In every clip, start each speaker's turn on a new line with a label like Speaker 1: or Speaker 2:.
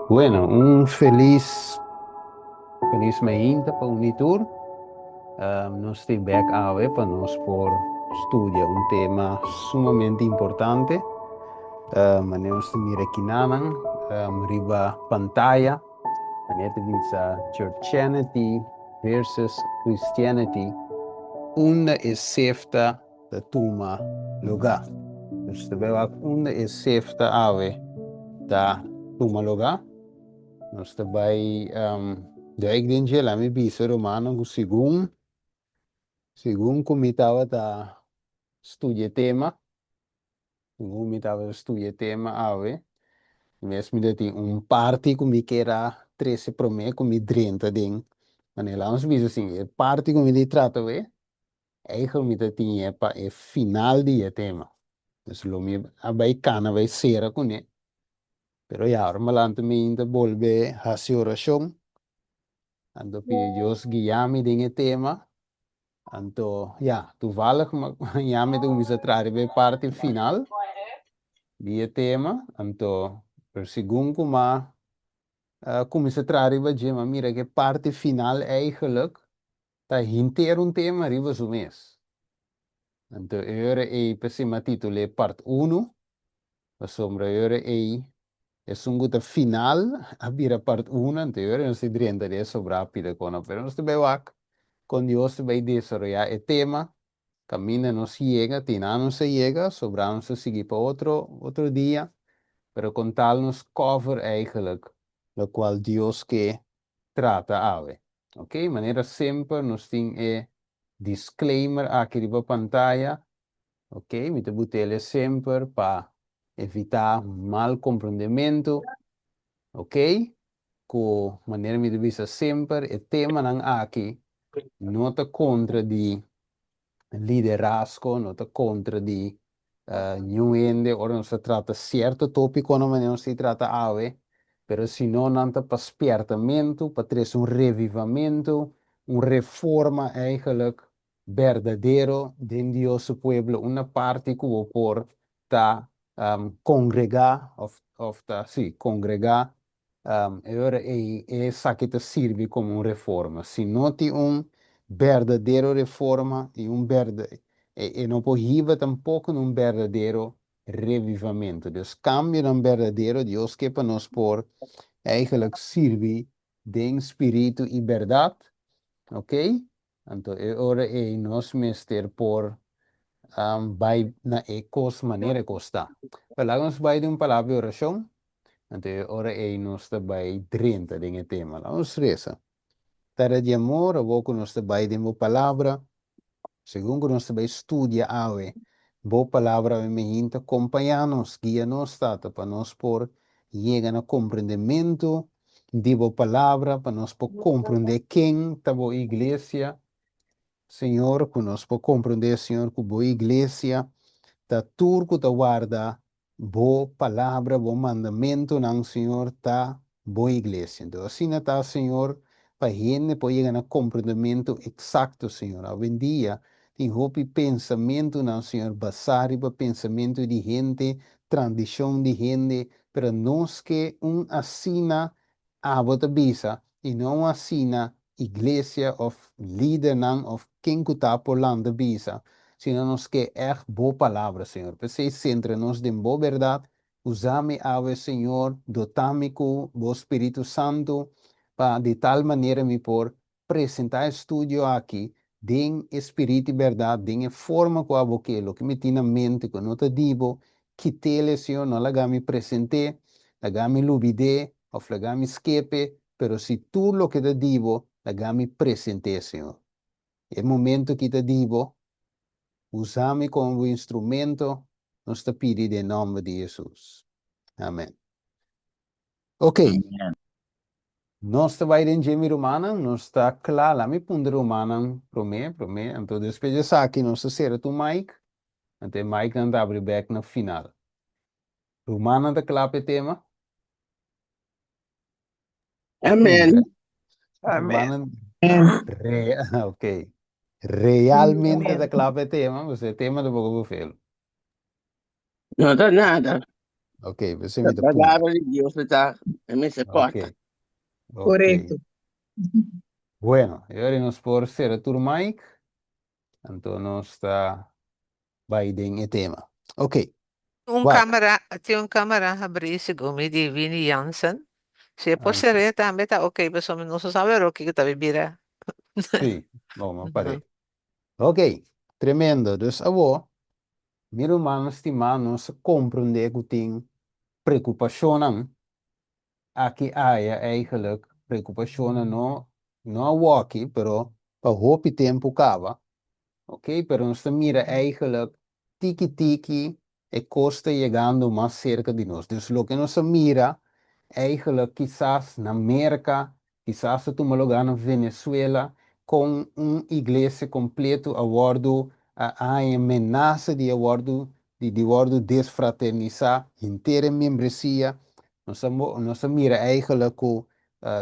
Speaker 1: Bueno, un feliz meinta para Unitur. Nos estoy back ave para nos por estudiar un tema sumamente importante. Nos mira aqui riba pantalla. Manete dice Churchianity versus Christianity. Una es sefta da tuma lugar. Dus de welk una es sefta ave da tuma lugar. Nós também, daí que gente lá me bisa romano, segundo como estava da estudia tema, segundo me estava estudia tema, mesmo de tem parte como que era 13 para mim, como 30 den, mas lá nós bisa assim, parte como ele trata, eigenlijk tinha para é final de tema, dus lo me abai cana vai ser com ele, pero ya, ahora malante me ainda volve a oração. Ando pide Dios guiame dinge tema. Anto, ja, toevallig, maar ja, met de misatari bij parte final, die tema. Anto, per segungo, maar commissatari bij Jim, maar mira, que parte final eigenlijk, ta hinter un tema, riba su mes. Anto, eure pesima titule part 1, sombra eure es un guta final, abira part 1, anto eure non si drienta de eso rápido, pero no se bewak. Con Dios vai desarrollar el tema, camina nos llega, tina no se llega, sobramos se seguir para otro día, pero con tal nos cover eigenlijk, lo cual Dios que trata ave. Ok, manera simple nos tiene disclaimer aquí en la pantalla, ok, me te botele sempre para evitar mal comprendimento, ok, con manera me te visa sempre el tema nang aqui, nota contra di liderazgo, nota contra di niente, ora non si tratta certo topico, non si tratta ave, però se non nanta per spertamento, per un revivamento, un reforma eigenlijk verdadeiro den Dios pueblo, una parte que por ta congregar, of ta, sì, congregar, e ora sa che ti serve come un reforma. Se noti un verdadeiro reforma e não pode tampouco um verdadeiro revivamento. Dus cambio num verdadeiro Deus que para nós por eigenlijk serve de espírito e verdade, ok? Então, ora é nós mester por vai na ecos maneira que está. Falamos vai de palavra de oração, então ora é nós vai 30 de tema. Vamos reza. Tara de amor, a boca nós vai de uma palavra. Segundo nós também estudia ave, boa palavra me hinta acompanhar-nos, guia-nos, tata, para nós por chegar no compreendimento de boa palavra, para nós por compreender quem está boa igreja, Senhor, que nós por compreender, Senhor, que boa igreja, tá turco tá guarda, boa palavra, bom mandamento, não, Senhor, tá boa igreja. Então, assim está, Senhor, para a gente poder chegar no compreendimento exato, Senhor. Hoje em dia, tem roupa e pensamento, não, Senhor, basado para pensamento de gente, tradição de gente, para nós que assina a bota bisa, e não assina igreja of líder, não, of quem que está por lá de bisa, sino nos que echt boa palavra, Senhor. Você centra-nos de boa verdade, usame ave, Senhor, dotame com o Espírito Santo, para de tal maneira me por apresentar estúdio aqui, de espírito e verdade, de forma com a boquelo, que me tinha mente, que não te digo, que tele, Senhor, não laga me presente, laga me lubide, ou laga me escape, pero se tu lo que te digo, laga me presente, Senhor. É momento que te digo, usame como instrumento, nos te pide em nome de Jesus. Amém. Ok,
Speaker 2: Amen.
Speaker 1: nós te vai em Gemi Romana, nós está claro, lá me punde Romana, promê, então depois de aqui, nós será tu Mike, até Mike não abre back na final. Romana está claro para tema?
Speaker 3: Amen.
Speaker 4: Amen.
Speaker 1: Romana,
Speaker 3: Amen.
Speaker 1: ok. Realmente está claro para tema, você tema do pouco felo.
Speaker 2: No da nada.
Speaker 1: Ok, você me dá
Speaker 2: A
Speaker 1: punha.
Speaker 2: palavra de Deus está me
Speaker 1: Ok,
Speaker 2: suporta.
Speaker 1: ok.
Speaker 3: Correcto.
Speaker 1: Bueno, e ora nós por ser a turmaic, então nós está Biden e tema. Ok, wak.
Speaker 4: Tinha um câmara abrir gumi di Vini Jansen. Se
Speaker 1: Anzi,
Speaker 4: fosse também tá ok, pessoal, não se sabe o que tá bebida.
Speaker 1: sì, vamos pare. Ok, tremendo. Dus avo, miro man stimanos comprende que tem preocupação aqui há eigenlijk preocupação não walkie, pero para hopi tempo cava. Ok, pero nós mira eigenlijk tiki-tiki e costa chegando mais cerca de nós. Dus lo que nós mira eigenlijk quizás na América, quizás tu lugar na Venezuela, com igreja completo a bordo a ameaça de a bordo de bordo desfraternizar inteira membresia. Nós mira eigenlijk o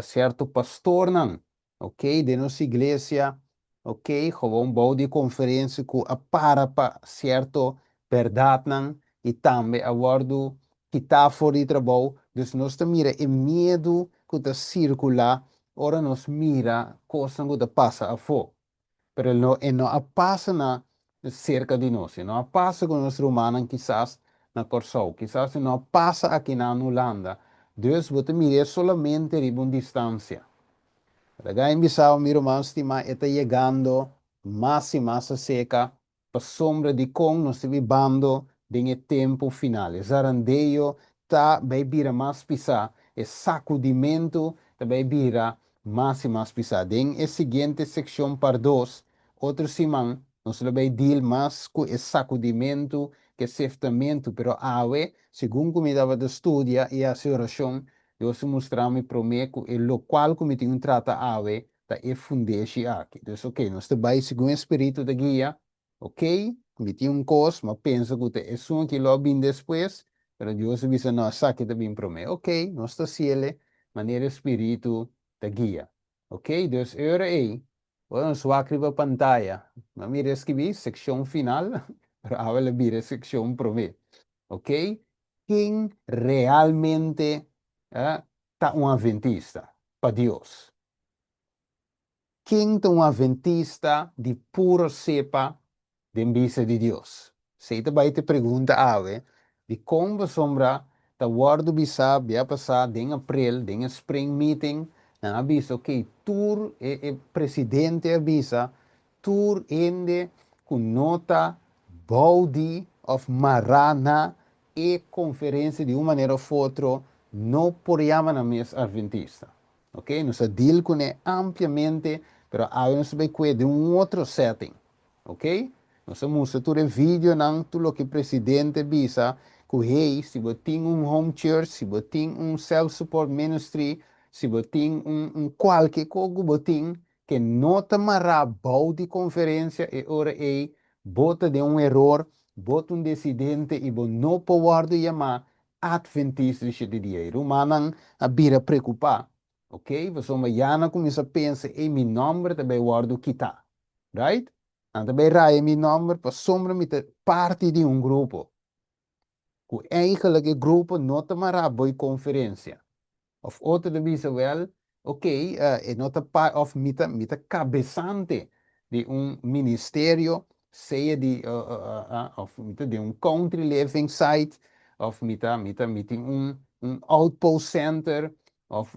Speaker 1: certo pastor não, ok, de nossa igreja. Ok, gewoon bouw die conferentie ku a para certo verdade nan e também a bordo que está fora de trabalho, dus nós te mira e medo que está circular, ora nós mira coisa que passa a fora, pero no, e não a passa na cerca de nós, não a passa com os romanos quizás na Corsou, quizás não a passa aqui na Holanda, dus você mira solamente de uma distância. Ragazzi, Bissau, miro Manstima, está chegando mais e mais seca, para sombra de com nós vivendo em tempo final. Zarandeio tá vai vir mais pisar, e sacudimento tá vai vir mais e mais pisar. Em a seguinte seção par dois, outro simão, nós vai deal mais com esse sacudimento, que seftamento, pero ave, segundo me dava de estudia e a oração, Deus mostrar-me prometo e lo qual como tem um trata ave da e fundeixe aqui. Então, ok, nós trabalhamos segundo o espírito da guia, ok? Me tem cos, mas penso que é só que lo bem depois, pero Deus avisa nós saque também prometo. Ok, nós está ciele, maneira espírito da guia. Ok, Deus era aí. Vamos swakri a pantalla. Mas mira escrevi seção final, pero agora mira seção prometo. Ok? Quem realmente está um adventista para Deus? Quem está um adventista de pura cepa de vista de Deus? Se te vai te pergunta ave, de como sombra ta guardo bisa bia passar em abril, em spring meeting, na avisa ok, tur e presidente avisa, tur ende com nota body of Marana e conferência de uma maneira ou outra, não por chamar na mesa adventista. Ok? Nós deal com ele ampliamente, pero agora nós vai de um outro setting. Ok? Nós mostra todo vídeo não tudo que o presidente visa, que hey, se você tem home church, se você tem self-support ministry, se você tem qualquer coisa que você tem, que não tomará bom de conferência e ora aí, bota de erro, bota decidente e você não pode chamar adventista de dia. Romanan a bira preocupar. Ok? Você amanhã começa a pensar em meu nome também guardo quitar. Right? Então, também raya meu nome para sombra me parte de grupo. Que eigenlijk grupo não tomará boa conferência. Of outra vez, well, ok, é nota parte of mita cabeçante de ministério, seja de, of mita de country living site, of mita outpost center, of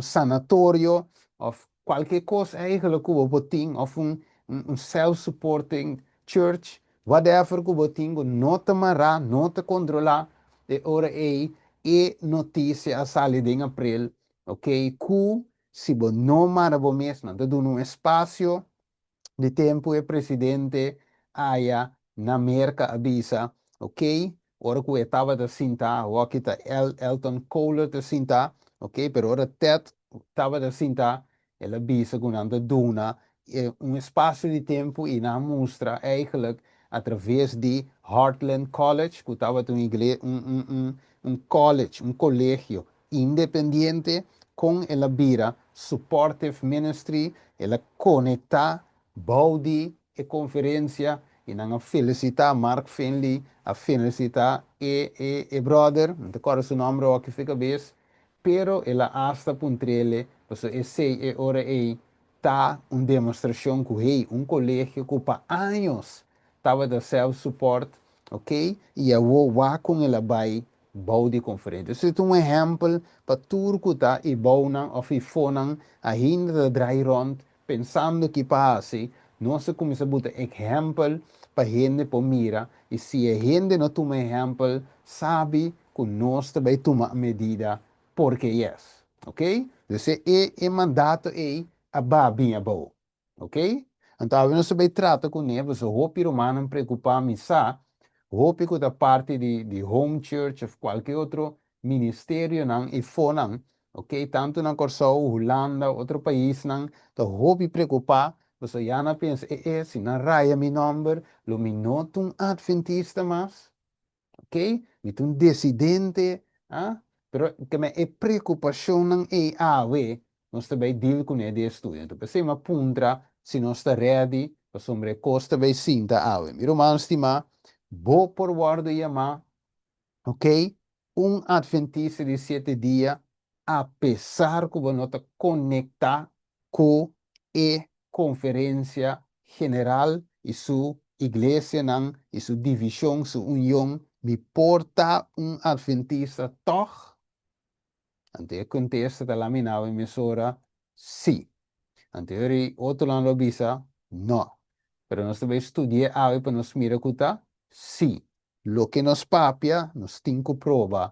Speaker 1: sanatório, of qualquer coisa eigenlijk que você tem, of self-supporting church, whatever que você tem, não tomará, não te controlar, de hora aí, e notícia a sair em abril, ok? Que se você não mara você mesmo, dando um espaço de tempo e presidente haya na América avisa, ok? Ora que estava da cinta, o que está Elton Kohler da cinta, ok? Pero ora Ted estava da cinta, ela avisa que anda duna espaço de tempo e na mostra eigenlijk através de Heartland College, que estava um, inglês, college, colégio independente com ela vira supportive ministry, ela conecta body e conferência e não felicitar Mark Finley, a felicitar brother, não te acordo seu nome, o que fica bem, pero ela hasta puntrele, pues esse ora tá uma demonstração com um colégio que por anos estava de self-support, ok? E eu vou com ela vai bouw de conferência. Isso é um exemplo para tudo que está e bouwnan of e fonan a hinda de draai rond, pensando que passa, nós começamos a botar exemplo para gente por mira, e se a gente não toma exemplo, sabe que nós também tomar medida, porque yes, ok? Então, é mandato a babinha boa, ok? Então, nós também trata com ele, se o roupa humano preocupar-me, hoop ik da parte de home church of qualquer outro ministério não e fonan, ok? Tanto na Corsou, Holanda, outro país não, então hoop preocupar, você já não pensa, se na raia mi number, lo mi not um adventista mas, ok? Mi um dissidente, ah? Pero que me é preocupação não é nós também deal com ele de estudo. Então, pensei uma puntra, se nós está ready, para sobre costa bem sinta ave. Mi romano estima, vou por guarda yama, ok? Um adventista de 7 dias, apesar que você não está conectar com a conferência general e sua igreja, não, e sua divisão, sua união, me porta um adventista toch? Ante contesta da laminava emissora, sim. Ante outro lado bisa, não. Pero nós também estudamos algo para nos mirar cuta, sim. Lo que nos papia, nos cinco prova,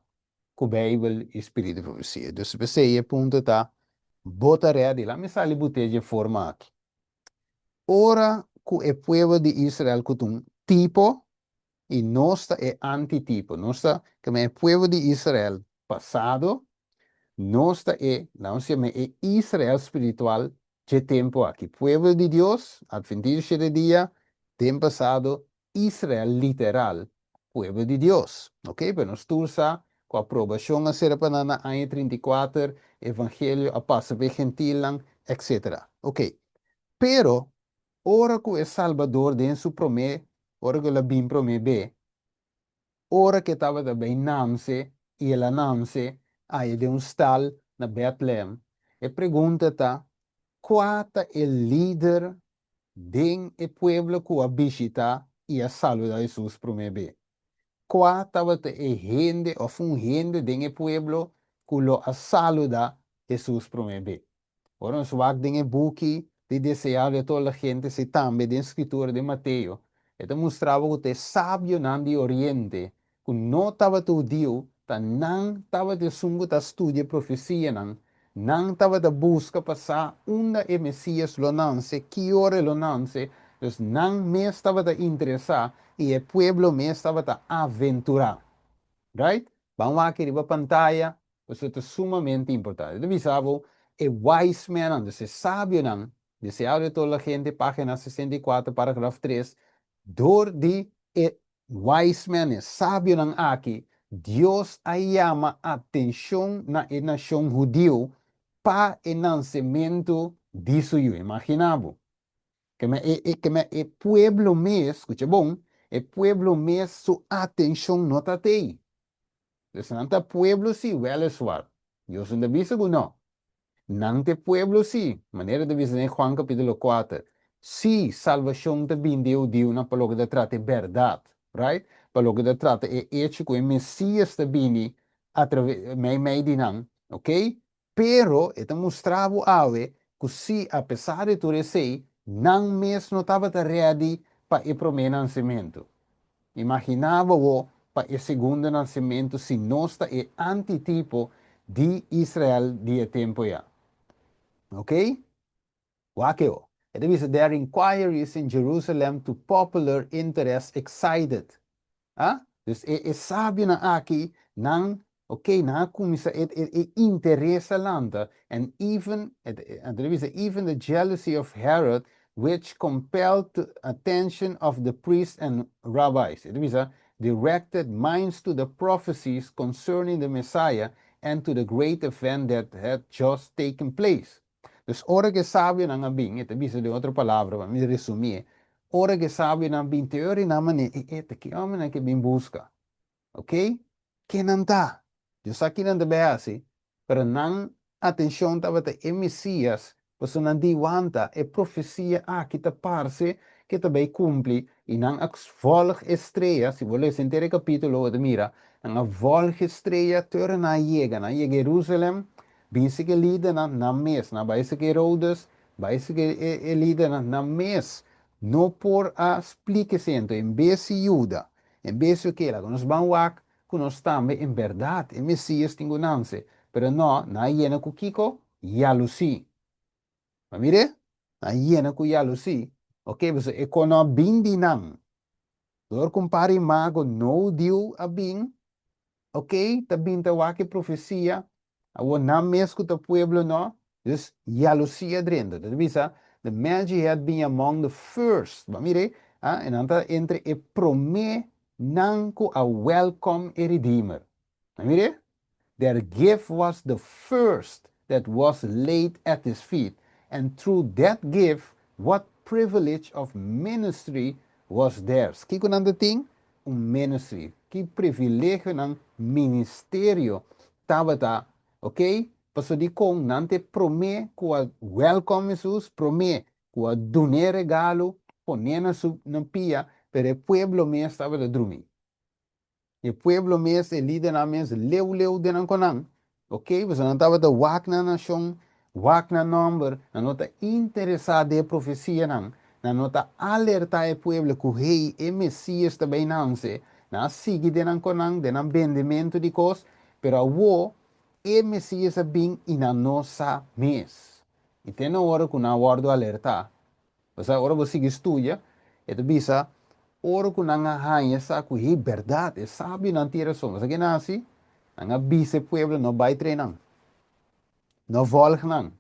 Speaker 1: que o Bible e Espírito de profecia. Então, se você ponto tá, bota ready lá, me sale botella forma aqui. Ora que o povo de Israel que um tipo, e nós é antitipo. Nós que é o povo de Israel passado, nós não se chama Israel espiritual de tempo aqui. Povo de Deus, adventista de dia, tempo passado, Israel literal, povo de Deus. Ok? Pero nós tursa, com a aprovação a ser para na ano 34, evangelho a passa para gentil, etc. Ok? Pero, ora que o Salvador den su promé, ora que la bim promé be, ora que estava também nasce, e ela nasce aí de um stal na Bethlehem. E pergunta tá, qual é o líder de o pueblo que a visita e a salva Jesus promete? Qual estava a gente, ou um gente de o pueblo que lo a saluda Jesus promete? Ora, nós vamos em book de desejar de toda a gente se também de escritura de Mateus. Então mostrava que o sábio não de Oriente, que não estava todo dia, não estava de sungo da estudia profecia, não estava de busca passar uma e Messias lo nance, que hora lo nance, então não me estava de interessar e o pueblo me estava de aventurar. Right? Vamos aqui na pantalla, isso é sumamente importante. Então, sabe, é wise man, esse sábio, desse áudio toda a gente, página 64, parágrafo 3, dor de wise man, é sábio aqui, Deus chama atenção na nação judeu para o nascimento disso. Imaginava. Que o pueblo mesmo, escuta bom, o pueblo mesmo, sua atenção não está aí. Nanta pueblo sí, huele suar. Dios no dice que no. Nante pueblo sí. Manera de dizer em Juan capítulo 4. Sí, salvação te bindeu de uma para lo que te trata verdade. Right? Para lo que te trata é hecho que o Messias te bini através meio de não. Ok? Pero, esta mostrava ave que se, apesar de tudo isso, não mesmo estava ready para o primeiro nascimento. Imaginava o para o segundo nascimento se nós é antitipo de Israel de tempo já. Ok? Wakeo. It is their inquiries in Jerusalem to popular interest excited. Ah? Dus sabe na aqui, não, ok, na kumisa interessa landa, and even, even the jealousy of Herod, which compelled the attention of the priests and rabbis. It is directed minds to the prophecies concerning the Messiah and to the great event that had just taken place. Dus ora que sabe na ngabing, ito bisa de outra palavra, para me resumir, ora que sabe na 20 horas na mané e que homem que bem busca. Ok? Que não tá. Eu sei que não deve assim, pero não atenção tava te Messias, você não diwaanta é profecia que te parse que também cumpre e não a volg estreia, se você ler inteiro capítulo de mira, não a volg estreia torna na Jerusalém, bem se que lida na mes, na vai se que Herodes, vai se que lida na mes, não por a explicação, em vez de Juda. En vez de que la nos van wak, nos tambe en verdad, en Mesías tengo nance. Pero no, na yena ku kiko, ya lo sí. Ma mire, na yena ku ya lo sí. Ok, pues kono bindi nang. Door compari mago no diu a bing, ok, ta binta wake profecia, a wo nam mesco ta pueblo no, dus ya lo sí adrendo. Dat bisa, the Magi had been among the first. Ma mire, en anta entre e prome nanko a welcome a redeemer. Ma mire, their gift was the first that was laid at his feet. And through that gift, what privilege of ministry was theirs? Kiko nang dating? Ministry. Que privilégio ng ministerio. Tabata, ok? Paso di kong nante prome kua welcome Jesus, prome kua dune regalo, ponena su pia, pero el pueblo me estaba de drumi. El pueblo mes el líder na mes leu de nan konan. Ok, pues não estava de wak na nação, wak na number, na nota interessada de profecia nan, na nota alerta o pueblo que rei e Messias também não se, na sigue de nan konan, de nan vendimento de cos, pero wo e Messias a bem e na nossa mes. E tem na hora que na hora alerta, você agora você estuda, e tu bisa, oro ku nanga hanya sa ku hi verdade, sabe não tira som. Sa ginasi, nanga bise pueblo no vai treinang. No volg nang.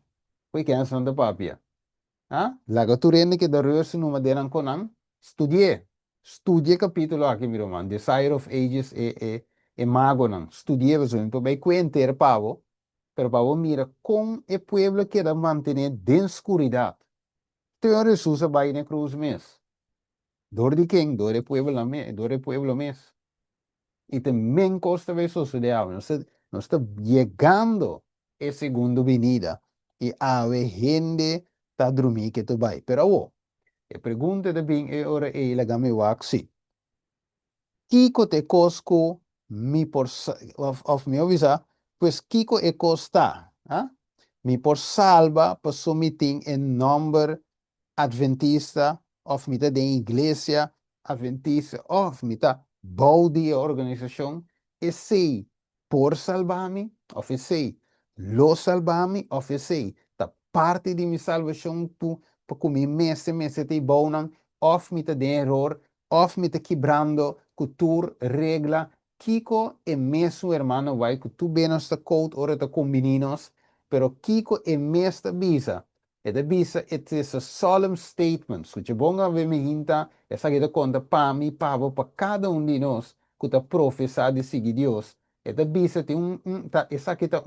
Speaker 1: Kui ken son de papia. Laga tu rende que da röse numa denan konang. Studie. Studie capítulo aqui, mi roman. Desire of Ages e mago nang. Studie so então vai cuenter pavo. Pero pavo mira com e pueblo queda mantener de escuridad. Teoria susa vai ne cruz mes. Door die king, door el pueblo mes. Y también costa de eso se no está llegando el segundo venida. Y a gente está dormindo que tu vai. Pero wo, e pregunta de bem e ora e la game wak si. Kiko te cosco mi por of mi ovisa, pues Kiko e costa, mi por salva por somiting en nombre Adventista of mita de iglesia Adventista of mita bouwdie organização e sei por salvami of e sei lo salvami of e sei da parte de mi salvação pu kumi messe te bounan of mita de error of mita quebrando cultura regla Kiko e mesu hermano vai que tu benos ta code ora ta combininos pero Kiko e mesta bisa. Ed bisa, it is a solemn statement. So, bonga we me hinta, essa que conta para mim, pavo, para cada de nós, que está professado de seguir Deus. Ed bisa, essa que tá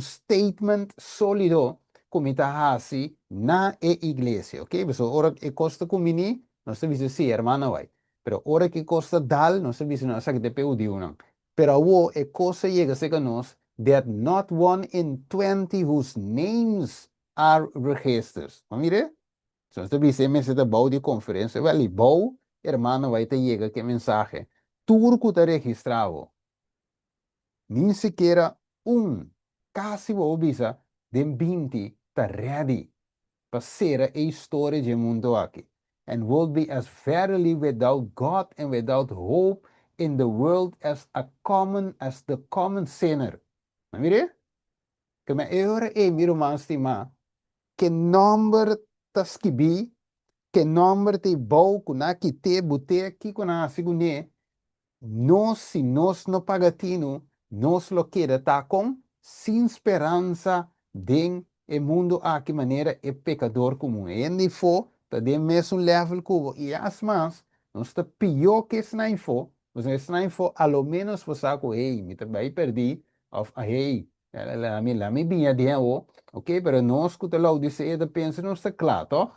Speaker 1: statement sólido, como está assim, na igreja, ok? So, ora que costa comini, nós sabemos sim, hermana, vai. Pero ora que costa dal, nós sabemos, não, essa que te peu de uma. Pero o e costa chega a ser que nós, that not 1 in 20 whose names are registers. Maar mire, zoals de vice mensen de bouw die conferentie, wel die bouw, hermano, vai te llega que mensaje. Turco te registrado. Ni siquiera casi vou visa, de 20 te ready. Passera a história de mundo aqui. And will be as verily without God and without hope in the world as the common sinner. Maar mire, que me eure e miro man stima, que number taskibi, que number te bou kuna ki te bute ki kuna sigune, nós se nós no pagatino, nós lo queda tá com sem esperança de o mundo a que maneira é pecador comum. E nem for, tá de mesmo level cubo. E as mais, nós está pior que se não for, mas se não for, ao menos você sabe, hey, me também perdi, of, hey, la mi binha de ok, pero nós que te lo dice, pensa, não está claro, toch?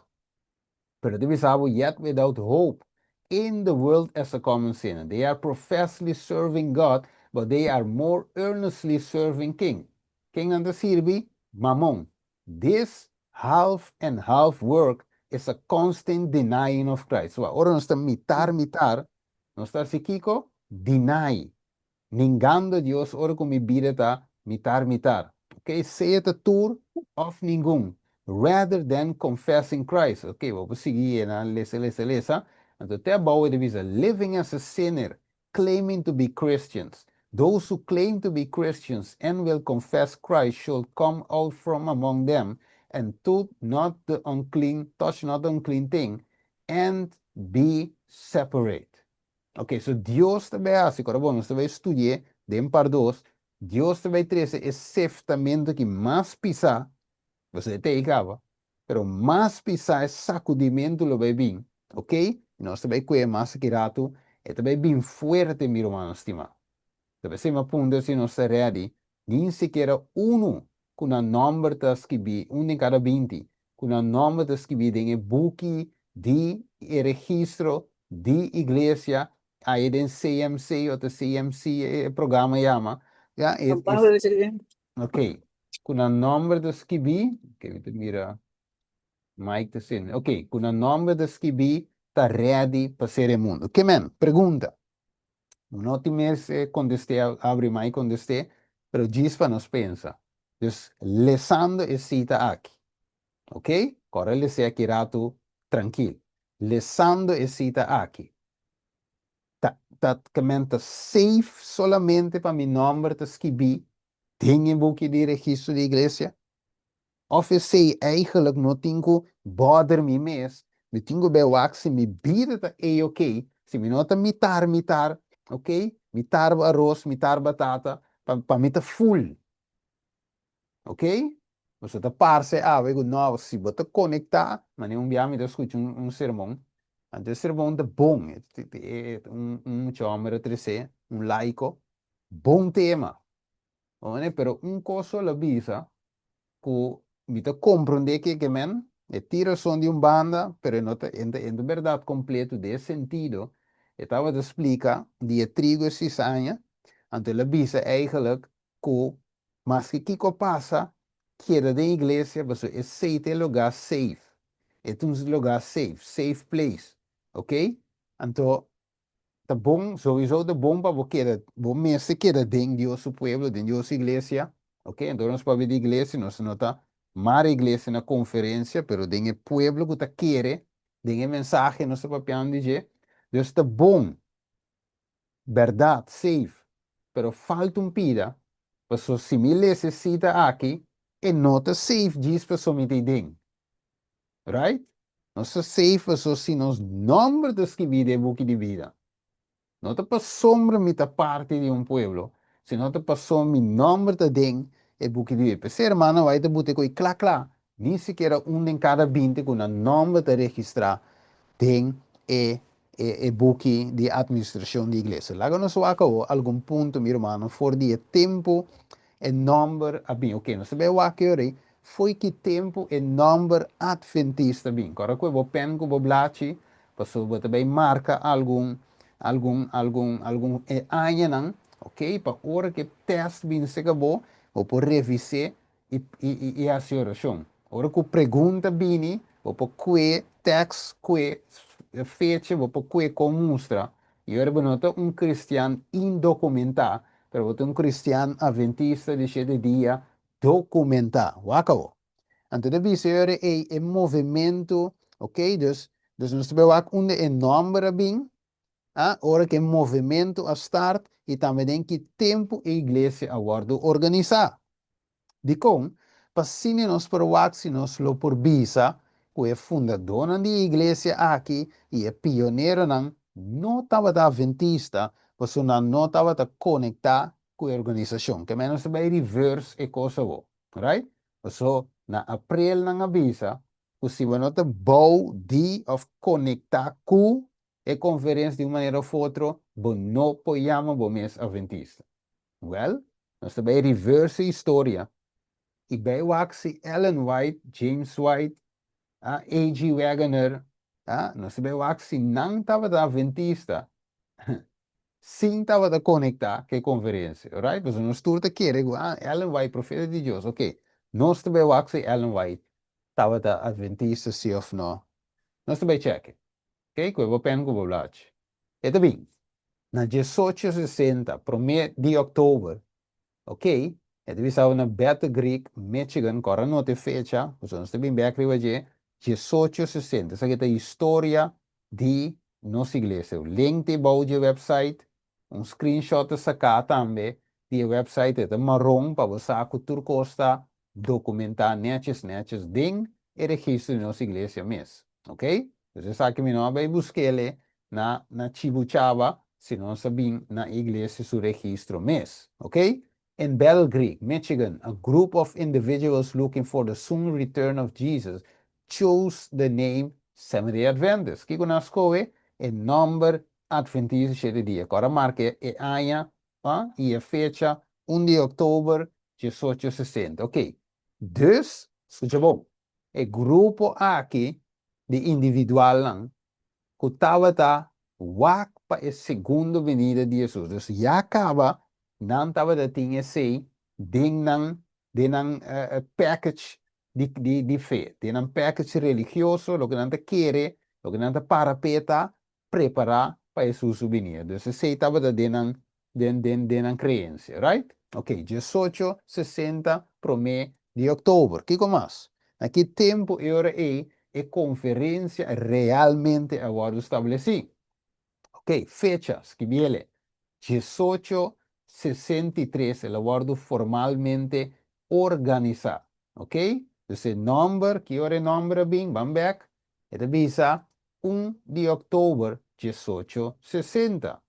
Speaker 1: Pero deve saber, yet without hope in the world as a common sinner. They are professedly serving God, but they are more earnestly serving King. King anda sirvi Mammon. This half and half work is a constant denying of Christ. So, ora nós estamos mitar, nós estamos Kiko, deny. Ningando Deus, ora como vida tá, mitar. Okay, say it a tour of ningun, rather than confessing Christ. Okay, vamos seguir na lesa. Então, até about it is living as a sinner, claiming to be Christians. Those who claim to be Christians and will confess Christ shall come out from among them and touch not the unclean thing, and be separate. Ok, so Dios também assim, agora bom, você vai estudar, de par dos, Deus também traz esse seftamento que mais pisa, você tem acaba, pero mais pisa é sacudimento lo vai vir, ok? E nós também com mais que rato, é também bem forte, meu irmão, estima. Também se me punto se não está ready, nem sequer com a número de escrever, em cada 20, com a número de escrever em buque de registro de igreja, aí tem CMC, ou CMC, programa chama, já, ok, com a número de escrever, que eu mira, Mike te sin, ok, com a número de escrever, está ready para ser o mundo. Ok, man, pergunta. No te me contesté, abre mais contesté, pero Gispa nos pensa. Dus, lesando e cita aqui. Ok? Agora ele se aqui rato tranquilo. Lesando e cita aqui. Dat comenta safe solamente para mi nome te escrever. Tem een boekje de registro de igreja? Of je zei eigenlijk no tengo bother me mes. Me tengo bij wax me bida ta oké. Se me nota mitar, ok? Mitar arroz, mitar batata, pa mita full. Ok? Você tá parce, we go não, se você conectar, mas nem biami da escuta sermão. Antes sermão de bom, chamar laico, bom tema. Né? Pero coisa la visa, que me compreende que men, tira son de banda, pero no en verdad completo de sentido, estava te explica die trigo e cizaña, ante la visa eigenlijk, que mas que kiko passa, queda de igreja, você é aceita lugar safe. É um lugar safe place, ok? Então, tá bom, sowieso de bom para você, bom mesmo queda dentro de seu pueblo, dentro de sua igreja, ok? Então, nós para ver igreja, nós não tá mar igreja na conferência, pero dentro do pueblo que tá querer, dentro mensagem, nós para piano dizer, Deus tá bom, verdade, safe, pero falta pida, para se me necessita aqui, e não tá safe, diz para somente dentro, right? Não tá safe, para se nos número de escrever book de vida. No te pasó mitad parte de un pueblo, sino te pasó mi nombre de den el buque de pues hermano, va a te bute coi cla, ni siquiera un en cada 20 con un nombre de registrar den e buque de administración de iglesia. Lago nos acabó algún punto, mi hermano, for die tempo e number abin. Ok, não sabe o que ore, foi que tempo e number adventista bem. Agora que eu vou pen com o blachi, passou vou também marca algum ano não, ok? Para hora que teste bem se acabou, ou por revisar e a oração. Ora que pergunta bem, ou por que text, que fecha, ou por que como mostra. E agora vou notar cristiano indocumentado, pero você cristiano adventista de 7 dias documentar. Acabou. Então, deve ser um movimento, ok? Dus nós temos um nome bem, hora que o movimento a start e também que tempo a igreja agora organizar. De com, passine nós para o se nós lo por visa, que é fundador da igreja aqui e é pioneiro não estava da adventista, mas não estava da conectar com a organização, que menos vai reverse e coisa boa, right? So, na april nang avisa, kung si wanota bau di of conectar com a conferência de uma maneira ou outra, bo não podemos bo mes adventista. Well, nós também reverse a história. Ik bij Waxi, Ellen White, James White, A.G. Wagoner, Nós sabemos que se não estava da adventista, sim estava da conectar que conferência, right? Mas nós turta querer, Ellen White, profeta de Deus, ok. Nós sabemos que Ellen White estava da adventista, sim ou não. Nós também check, ok? Que eu vou pensar que eu vou lá. E também, na 1860, 1 de outubro, ok? E devi stava na Battle Creek, Michigan, corra notte fecha, sono stato in back riva 1860. Sa che è storia di nostra iglesia. Link di bouge website, un screenshot sacca tambe di website è marron pa sa cultura costa documenta neces ding e registro di nostra iglesia mes. Ok? Então sa che mi no vai buscare na Chibuchava, se non sabin na iglesia su registro mes. Ok? In Battle Creek, Michigan, a group of individuals looking for the soon return of Jesus chose the name Seventh-day Adventist. Kiko nascoe e number Adventista siete dia. Agora marca e aia e a fecha 1 de outubro 1860. Ok. Dus, escucha bom. E grupo aqui de individual lang, kutawata ta wak pa e segundo venida de Jesus. Dus já acaba não estava da tinha sei de package de fé, de package religioso, lo que não quer, lo que não parapeta preparar para Jesus venir. Então, sei estava da de crença, right? Ok, 1860 1 de outubro. Que mais? Aqui tempo e hora é conferência realmente agora estabelecida. Ok, fechas que viene. 1863 el acuerdo formalmente organizado. Ok, entonces nombre, que hora nombre bien, van back, et visa 1 de octubre 1860.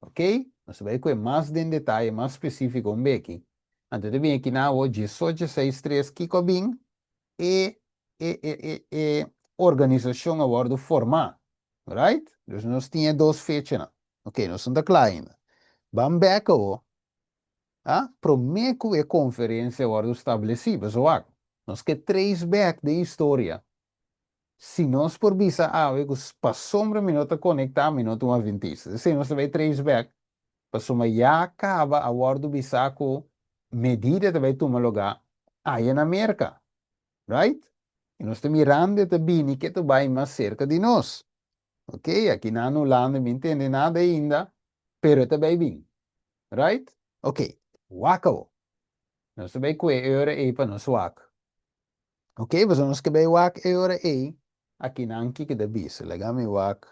Speaker 1: Ok, nos ve que más de en detalle, más específico un becky. Antes de bien aquí na 1863 Kiko bien organización a bordo formal. Right? Dus nós tinha dois fechas. Ok, nós somos da kleine. Vamos back ao, prometo a conferência agora estabelecida. So, nós que três back de história. Se nós por visa passou um minuto conectar minuto uma adventista. Se nós também três back, passou uma já acaba a bordo visa com medida também tomar lugar aí na América. Right? E nós estamos mirando também que tu vai mais cerca de nós. Ok, aqui na Holanda não entende nada ainda, pero também bem, right? Ok, wako. Nós também que é hora aí para nós wak. Ok, mas nós que bem wak é hora aí, aqui na anki que da bis, legame wak.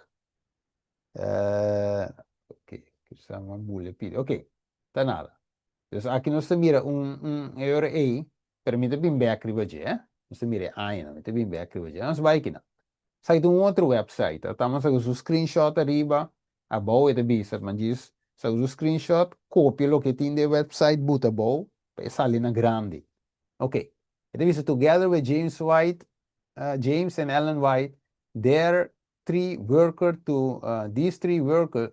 Speaker 1: Ok, que está uma bulha pide. Ok, tá nada. Então aqui nós mira é hora aí, permite bem back ribaje, Nós mira aí, não, permite bem back ribaje. Nós vai aqui na. Sai de outro website. Estamos a usar o screenshot arriba, a boa é bisa, mas diz, sai o screenshot, copia o que tem de website, bota boa, e sai na grande. Ok. It is together with James White, James and Ellen White, these three worked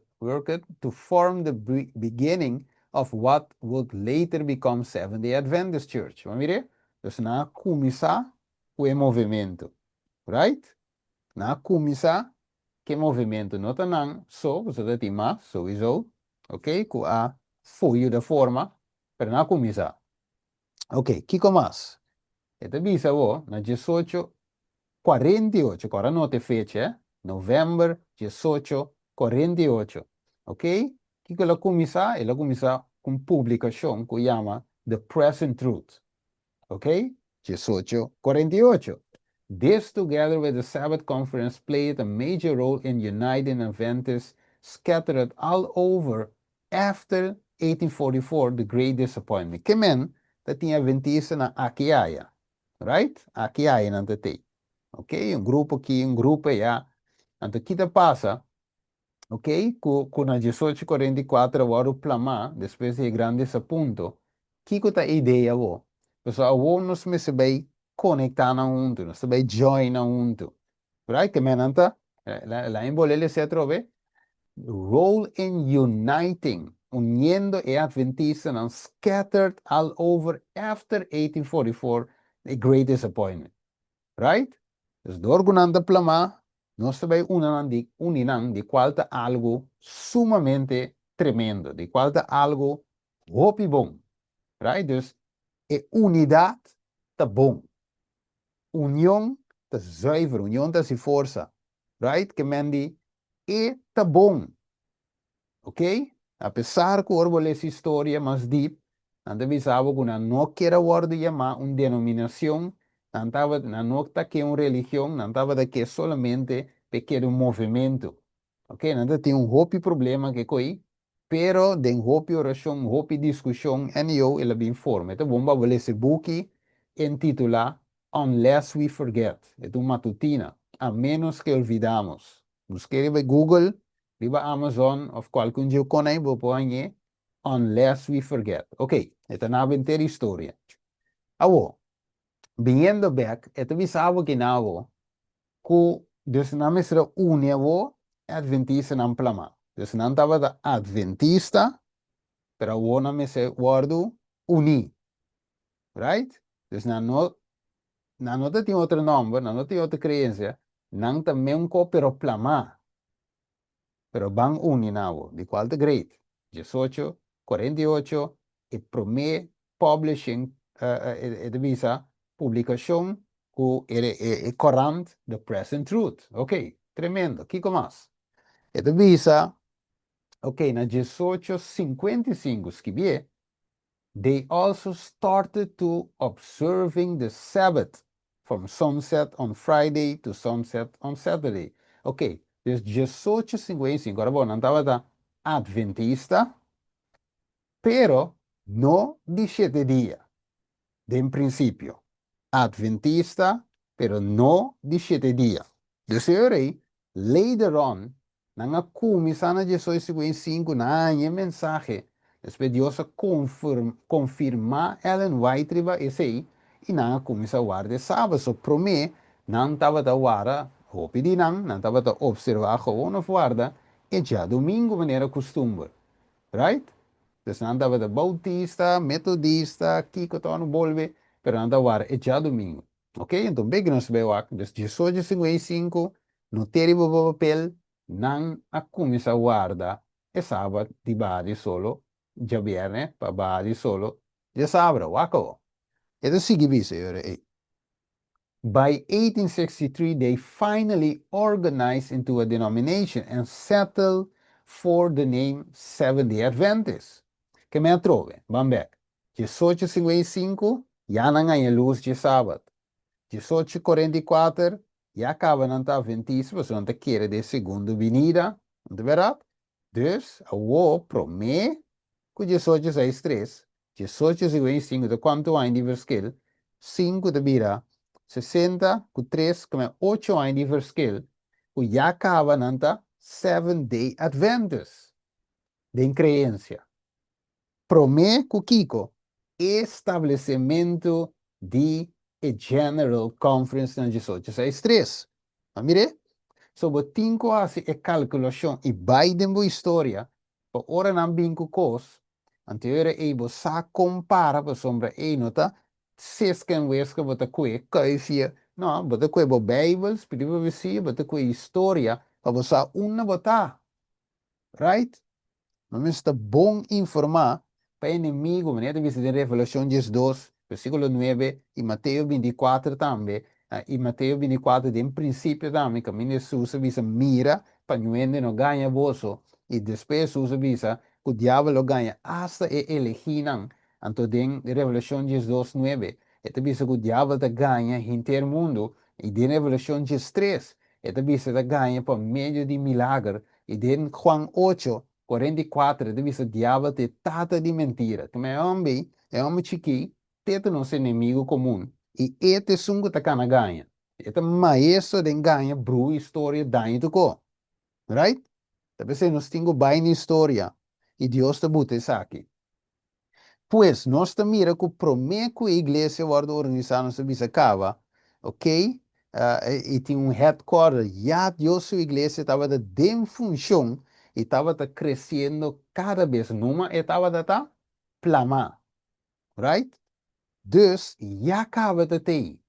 Speaker 1: to form the beginning of what would later become Seventh-day Adventist Church. Vamos ver? Então, na começar o movimento, right? Na começar que movimento não tá não só você tem tema sowieso, ok? Com a folha da forma, para na começar. Ok, que mais? Esta visa na 1848, agora não te fecha, novembro 1848, ok? Que ela começar? Ela começar com publicação que chama The Present Truth, ok? 1848. This, together with the Sabbath Conference, played a major role in uniting Adventists scattered all over after 1844, the Great Disappointment. Que men, dat tinha Adventista na Aquiaia, right? Aquiaia não tem. Ok? Grupo aqui, grupo allá. Então, o que passa? Ok? Com a 1844, agora o plama, depois de grandes apuntos, que é a ideia? Pessoal, nós me sabemos conectar na junto, nós sabemos join na junto. Right? Que menanta, lá em Bolívia se trove, role in uniting, uniendo e adventista and scattered all over after 1844, a great disappointment. Right? Dus door gunanda plama, Nós também uninam de qual está algo sumamente tremendo, de qual está algo hopi bom, right? Dus, unidade está bom. União está zuiver, união está se força, right? Que mendi, está bom. ¿Ok? A pesar que orbo essa história mais deep, anda bisabo que não quer word llamar uma denominação, não estava não está que uma religião, não estava de que solamente pequeno movimento. Ok? Não tem um hopi problema que coi, pero den hopi oração, hopi discussão, e eu ele bem forma. Então vamos ver esse book intitula Unless We Forget. É uma matutina, a menos que olvidamos. Busquei em Google. Viva Amazon of qualcun je konai bopoanye unless we forget. Ok, esta na inteira história. Awo, vindo back, esta bisavo que nawo, ku dus na misra unewo adventista nam plama. Dus nan tava da adventista, pero awo na misra wardu uni. Right? Dus na nota tem outro nome, na nota tem outra crença, nan também um co pero plama. Pero van uninavo, de qual de great. 18, 48, e prome publishing, de visa, publicação, que é corrente the present truth. Ok, tremendo. Kiko mais. E de visa, ok, na 1855, escrevi, they also started to observing the Sabbath from sunset on Friday to sunset on Saturday. Ok, dus 1855, agora bom, não estava da adventista, pero no de 7 dias, de princípio. Adventista, pero no de 7 dias. Dus eu rei, later on, na começar na 1855, na mensagem, después Dios confirma Ellen White riba esse aí, e na começa a guardar sábado. So, para mim, não estava a guardar, hopi di não estava a observar como guarda, e já domingo maneira costume. Right? Dus não estava a bautista, metodista, kiko no bolve, pero não estava e já domingo. Ok? Então, bem que nós vemos aqui, dus 1855, no terrível papel, não a começa a guardar, e sábado de base solo, ya viernes, pa badi solo, ya sabra, wako. Ito sige bise, yore. By 1863, they finally organized into a denomination and settled for the name Seventh-day Adventist. Que me trove, bambek. 1855, ya na nga yung luz de sábado. 1844, ya acaba não estar adventista, você não te quer de segunda vinida, não é verdade? Dus, a wo promete que 1863, 1855, de quanto anos de verschil? 5 de bira, 60, com 3, com 8 anos de verschil, que já acaba não estar Seventh-day Adventist, de crença. Promete que Kiko, estabelecimento de General Conference na 1863. Mire, sobre 5 anos e calculação e Biden boa história, para ora não binco cos, anterior e você compara para sombra e nota, se esquem que você coe, caifia, não, você coe bo Bible, espírito vicia, você coe história, para você uma botar, right? Não está bom informar para inimigo, maneira de visitar Revelação 12, versículo 9, e Mateus 24 também, e Mateus 24 de princípio também, que Jesus visa mira, para não ganha bolso, e depois Jesus visa que o diabo ganha, hasta eleginan, então de Revelação 12, 9, e visa que o diabo ganha inteiro mundo, e de Revelação 13, e visa ganha por meio de milagre, e de Juan 8, 44, deve ser diabo te tata de mentira. Tu é homem chiqui, teta nosso inimigo comum. E este sungo tá cana ganha. Este maestro de ganha, bru história daí tu co. Right? Talvez nós tenho bem história. E Deus te bota isso aqui. Pois, nós te mira que o prometo a igreja vai organizar nossa bisa cava, ok? E tinha headquarter, já Deus sua igreja estava de função e estava crescendo cada vez numa e estava tá plama, right? Dus, já acaba de ter.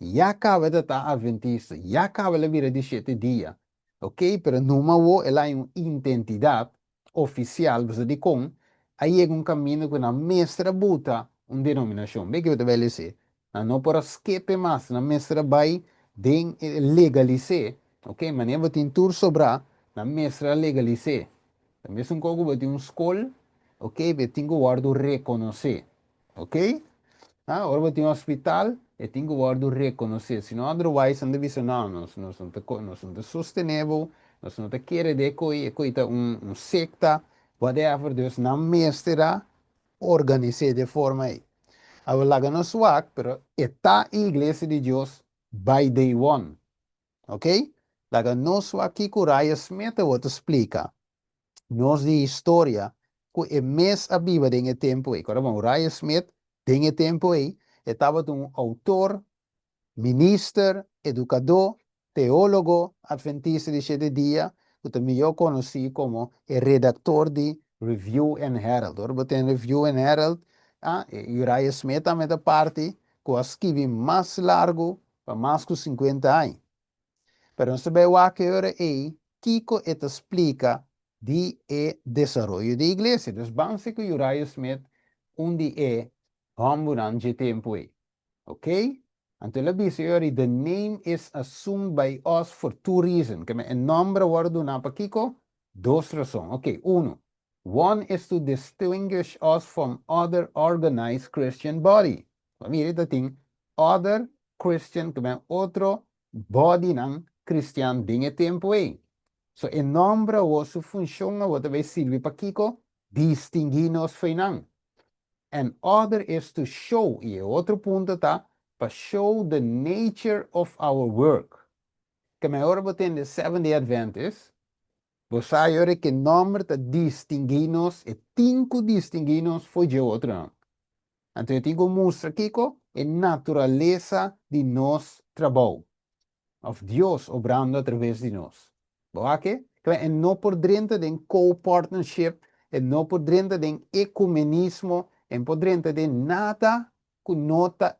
Speaker 1: Ya acaba de estar adventista, ya acaba la vida de 7 días. Ok, pero no me ela hay una identidad oficial, pues de con, ahí hay un camino con una mestra buta, una denominación. Ve que yo te voy a decir, no por escape más, una mestra vai den legalize, ok, maneira você tem tur sobra, na mestra legalize. Também são cogo você tem um school, ok, você tem que guardo reconhecer, ok? Ah, ora você tem um hospital, e tem que guardo reconhecer, senão otherwise anda dizendo não, nós não sustentável, nós não te querer de coita secta, whatever, dus na mestra organize de forma aí. Agora, não swak, pero está a igreja de Deus by day one. Ok? Laga nós aqui com Raya Smith eu te explica. Nós de história que é mês a viva de tempo aí. Quando o Raya Smith de tempo aí, estava um autor, ministro, educador, teólogo, adventista de 7 dias, que também eu conheci como o redator de Review and Herald. Ora, tem Review and Herald, e Raya Smith também da parte que escreve mais largo, para mais de 50 anos. Pero se ve que ahora aí, Kiko te explica de desarrollo de iglesia. Entonces, vamos a que Uriah Smith un día de tempo aí. Ok? Então, ele diz ahora, the name is assumed by us for 2 reasons. Que el nombre guardo na para Kiko, 2 razones. Ok, uno. One is to distinguish us from other organized Christian body. Mire, dat ding, other Christian, que otro body ng Christian dinge tempo aí. So, em nombre ou sua função, what vai servir para Kiko, distinguir-nos feinan. And other is to show, e outro ponto tá, para show the nature of our work. Que melhor botar de Seventh-day Adventist, você agora que nombre tá distinguir-nos, e cinco distinguir-nos foi de outro não. Então, eu tenho que mostrar, Kiko, a natureza de nosso trabalho. Of Dios obrando através de nós. Boaque? E não por dentro de co-partnership, e não por dentro de ecumenismo, e por dentro de nada que nota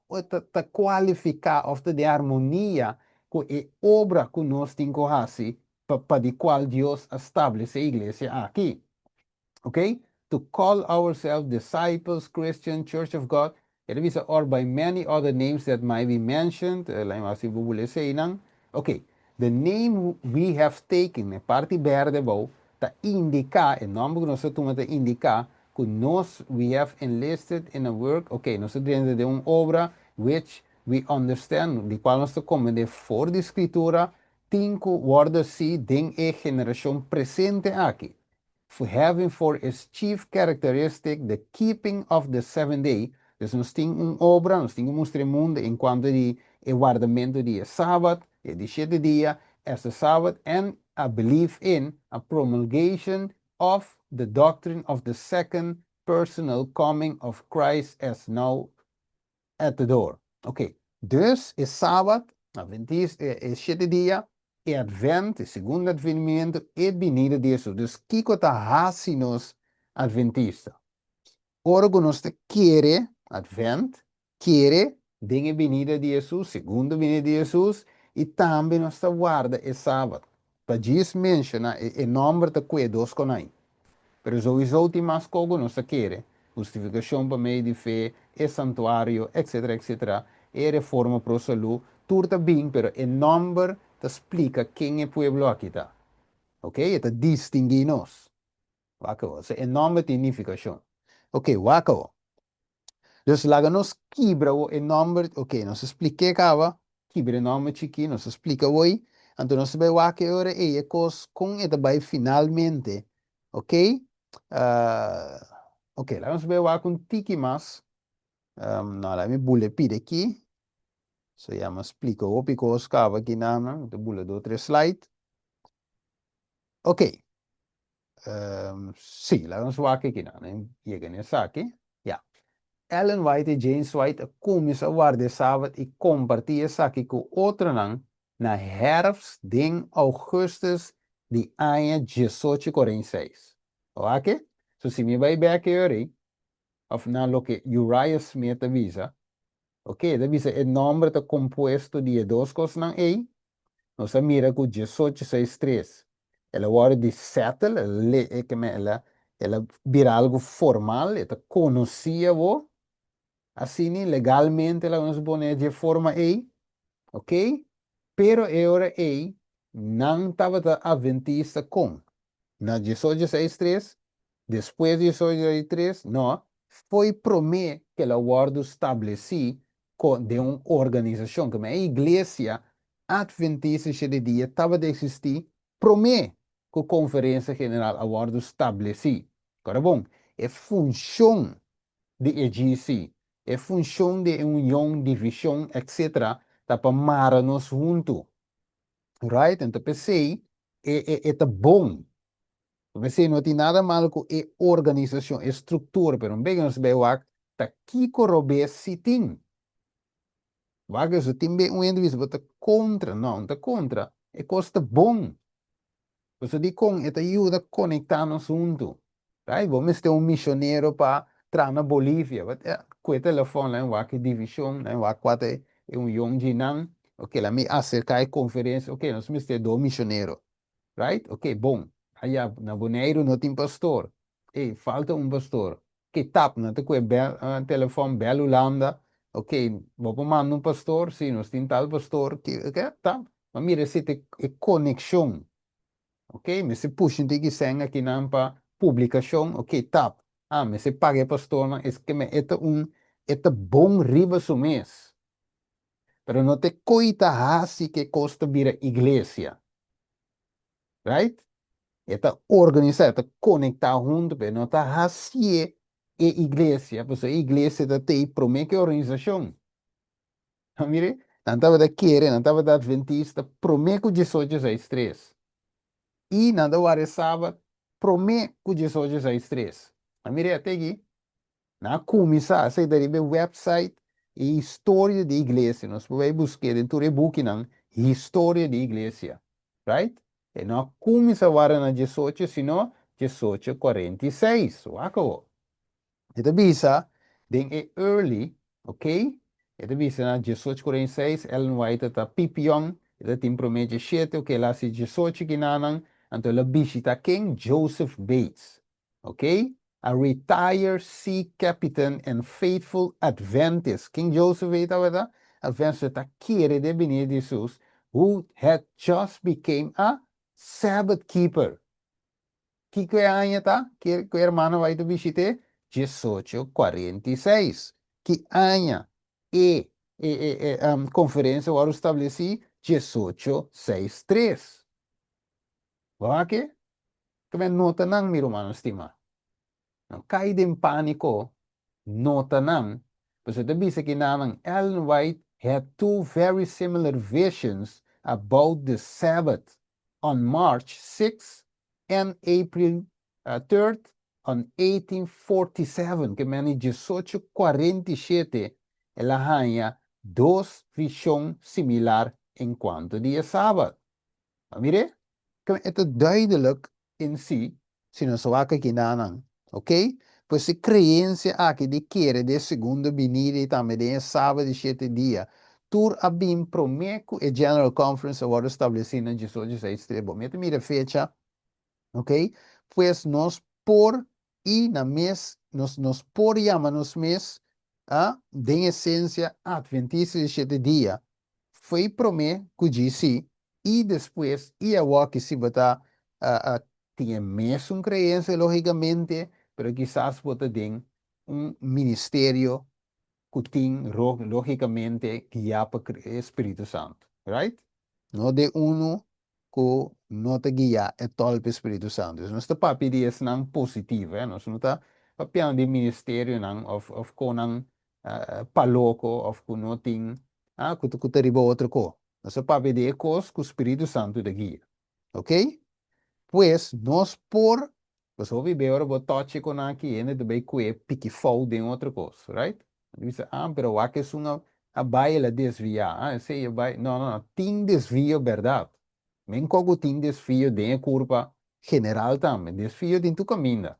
Speaker 1: te qualificar ou de harmonia com a obra que nós temos que fazer para de qual Deus estabelece a igreja aqui. Okay? To call ourselves disciples, Christian, Church of God, or by many other names that might be mentioned. Okay, the name we have taken, parte verde, ta indica, el nombre que nosotros te indica, que we have enlisted in a work, okay, nosotros dentro de una obra, which we understand, de cual nosotros como de for de escritura, cinco words sí, den e generación presente aquí. Having for its chief characteristic the keeping of the 7th day. Dus nós temos uma obra, nós temos mostrar mundo em quanto de guardamento de sábado, de 7 dias, as a sábado, and a belief in a promulgation of the doctrine of the second personal coming of Christ as now at the door. Ok, dus é sábado, adventista, é 7 dias, é advent, é segundo advenimento, é venida de Jesus. Dus Kiko tá racinos adventista. Ora que nós quer advent, quer a venida de Jesus, segunda venida de Jesus, e também nós guarda é sábado. Para diz menciona o nome de cuidados com aí. Pero sowieso tem mais coisas nós quer. Justificação para meio de fé, é santuário, etc, etc. É reforma para a saúde, tudo bem, pero o nome te explica quem é o povo aqui tá. Ok? Te distingue nós. Wakaw. So, o nome tem significação. Ok, wakaw. Dus laga nos quebra o nome, ok, nos explique acaba, quebra o nome chiqui, nos explica hoje, então nós vai lá que ora é cos com e vai finalmente, ok? Ok, lá nós vai lá com tiki mas, não, lá me bule pide aqui, so já me explica o pico os cava aqui na, de bule do 3 slide, ok, sim, lá nós vai aqui na, chega nessa aqui, já. Ellen White e James White começam a guardar sábado e compartilham isso aqui com outro não na herfst de augustus de ano 1846. Ok? So, se me vai ver aqui, ou na lo que Uriah Smith avisa, Ok, então o número está composto de duas coisas não é? Nós mira com 1863. Ela hora de settle, ela vira algo formal, ela conhecia o, assim, legalmente ela nos põe de forma E, ok? Pero agora E não estava adventista com. Na 1863, depois de 1863, não, foi promessa que ela guarda estabeleci de uma organização, como a Igreja Adventista de Dia estava de existir, promessa que a Conferência General a guarda estabeleci. Agora, bom, é função de EGC, é função de união, divisão, etc., tá para mararmos juntos, right? Então, pensei, é bom. Você não tem nada mal com a organização, a estrutura, pero bem nos bem o tá aqui corrobe se tem. Vaga se tem bem um indivíduo bota contra, não, tá contra. É costa bom. Você diz com, é ajuda a conectar-nos junto. Right? Vamos ter um missionário para entrar na Bolívia. Com o telefone, lá, vai que divisão, lá, vai quatro, é um yong nan. Ok, lá me acercar a conferência. Ok, nós temos que ter dois missionários. Right? Ok, bom. Aí, na Boneiro não tem pastor. Ei, falta um pastor. Que tap, não tem que telefone belo landa. Ok, vou mandar um pastor, sim, nós temos tal pastor que tá. Mas mira, se tem conexão. Ok, mas se puxa tem que ser aqui na publicação. Ok, tap. Mas se paga pastor, não, é que é bom riba su mês. Pero não te coita assim que custa vir a igreja. Right? Está organizado, está conectado junto, mas não está assim a igreja. Porque a igreja tem promete que organização. Mire, não estava da querer, não estava da adventista, promete que 1863. E não estava sábado, promete que 1863. Mire, até aqui, na começar, você deve ver website e história da igreja. Nós podemos buscar dentro do book, não, história da igreja. Right? E não começa agora na 18, senão 1846. Acabou. Então, bisa, den é early, ok? Então, bisa na 1846, Ellen White está pipion, ela tem promete 7, ok? Lá se 18 que nanang, então ela visita quem? Joseph Bates, ok? A retired sea captain and faithful Adventist. King Joseph Bates, tá? Adventist está querer de venir de Jesus, who had just became a Sabbath keeper. Que ano tá? Que irmão vai te visitar? 1846. Que ano? Conferência agora estabeleci 1863. Vai que? Como nota não, meu irmão, estima. Não cai de pânico. Nota não. Você te disse que não, Ellen White had two very similar visions about the Sabbath on March 6th and April 3rd on 1847, que em 1847 ela tinha duas visões similares em quanto dia sábado. Mire, het is duidelijk in si, se nós waka kinanan, ok? Pois se crença aqui de querer de segunda venida e também de sábado de 7 dias, tur abim promeco e General Conference agora estabelecida em 18 bom, mira fecha, ok? Pois nós por e na mês, nós por nos mês, de essência adventista de 7 dias, foi prometer que disse e depois ia que se botar tinha mesmo crença logicamente, pero quizás botar tem ministério que tem logicamente guiado para o Espírito Santo, right? Não de uno que não te guia é todo o Espírito Santo. Não está para pedir isso não positivo, nós não está para pedir de ministério não, of com não paloco, of com não tem que te riba outra coisa. Não está para pedir coisas que o Espírito Santo te guia, ok? Pues nós por pues ouvi agora vou toque com aqui ainda de bem que pique fall de outra coisa, right? Diz pero aqui é uma a baila desviar, sei vai, não, tem desvio verdade. Men como tem desvio de curva general também, desvio de tu caminho,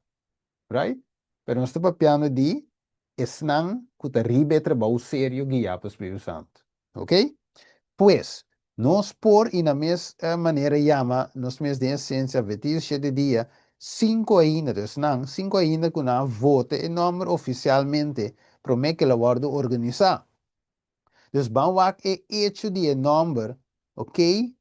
Speaker 1: right? Pero nós estamos falando de esnan kutaribe trabalho sério guiado pelo Espírito Santo. Ok? Pues, nós por e na mesma maneira chama, nós mesmos de essência, vetis de dia, 5 ainda, dus não, 5 ainda que na vote em nome oficialmente, promete que ela vai organizar. Dus banwak é hecho de nome, ok?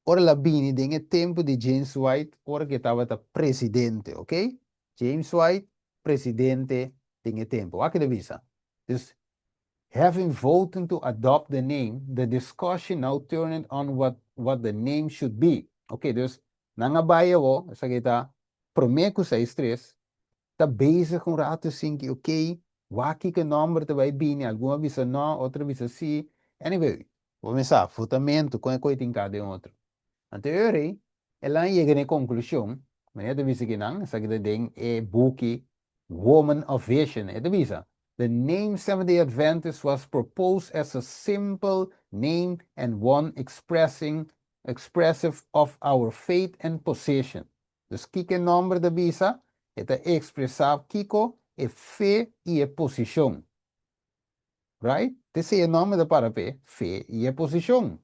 Speaker 1: Ora la bini den tempo de James White, ora que estava presidente, ok? James White, presidente den tempo. Wat de visa? Dus having voted to adopt the name, the discussion now turned on what the name should be. Okay, dus nangabaya wo, sa kita promeco sa stress, tá bezig com rato assim que, ok, waki que número te vai bem, alguma visa não, outra visa sim. Anyway, vamos começar, fundamento, com a coisa em cada outro. Anterior, ela chega na conclusão, mas é visa que não, sa kita ding e buki Woman of Vision, é visa. The name Seventh-day Adventist was proposed as a simple name and one expressive of our faith and position. Dus kijk nombre de visa, het expressar kiko e fe e e position. Right? Esse é o nome da parapé, fe e e position.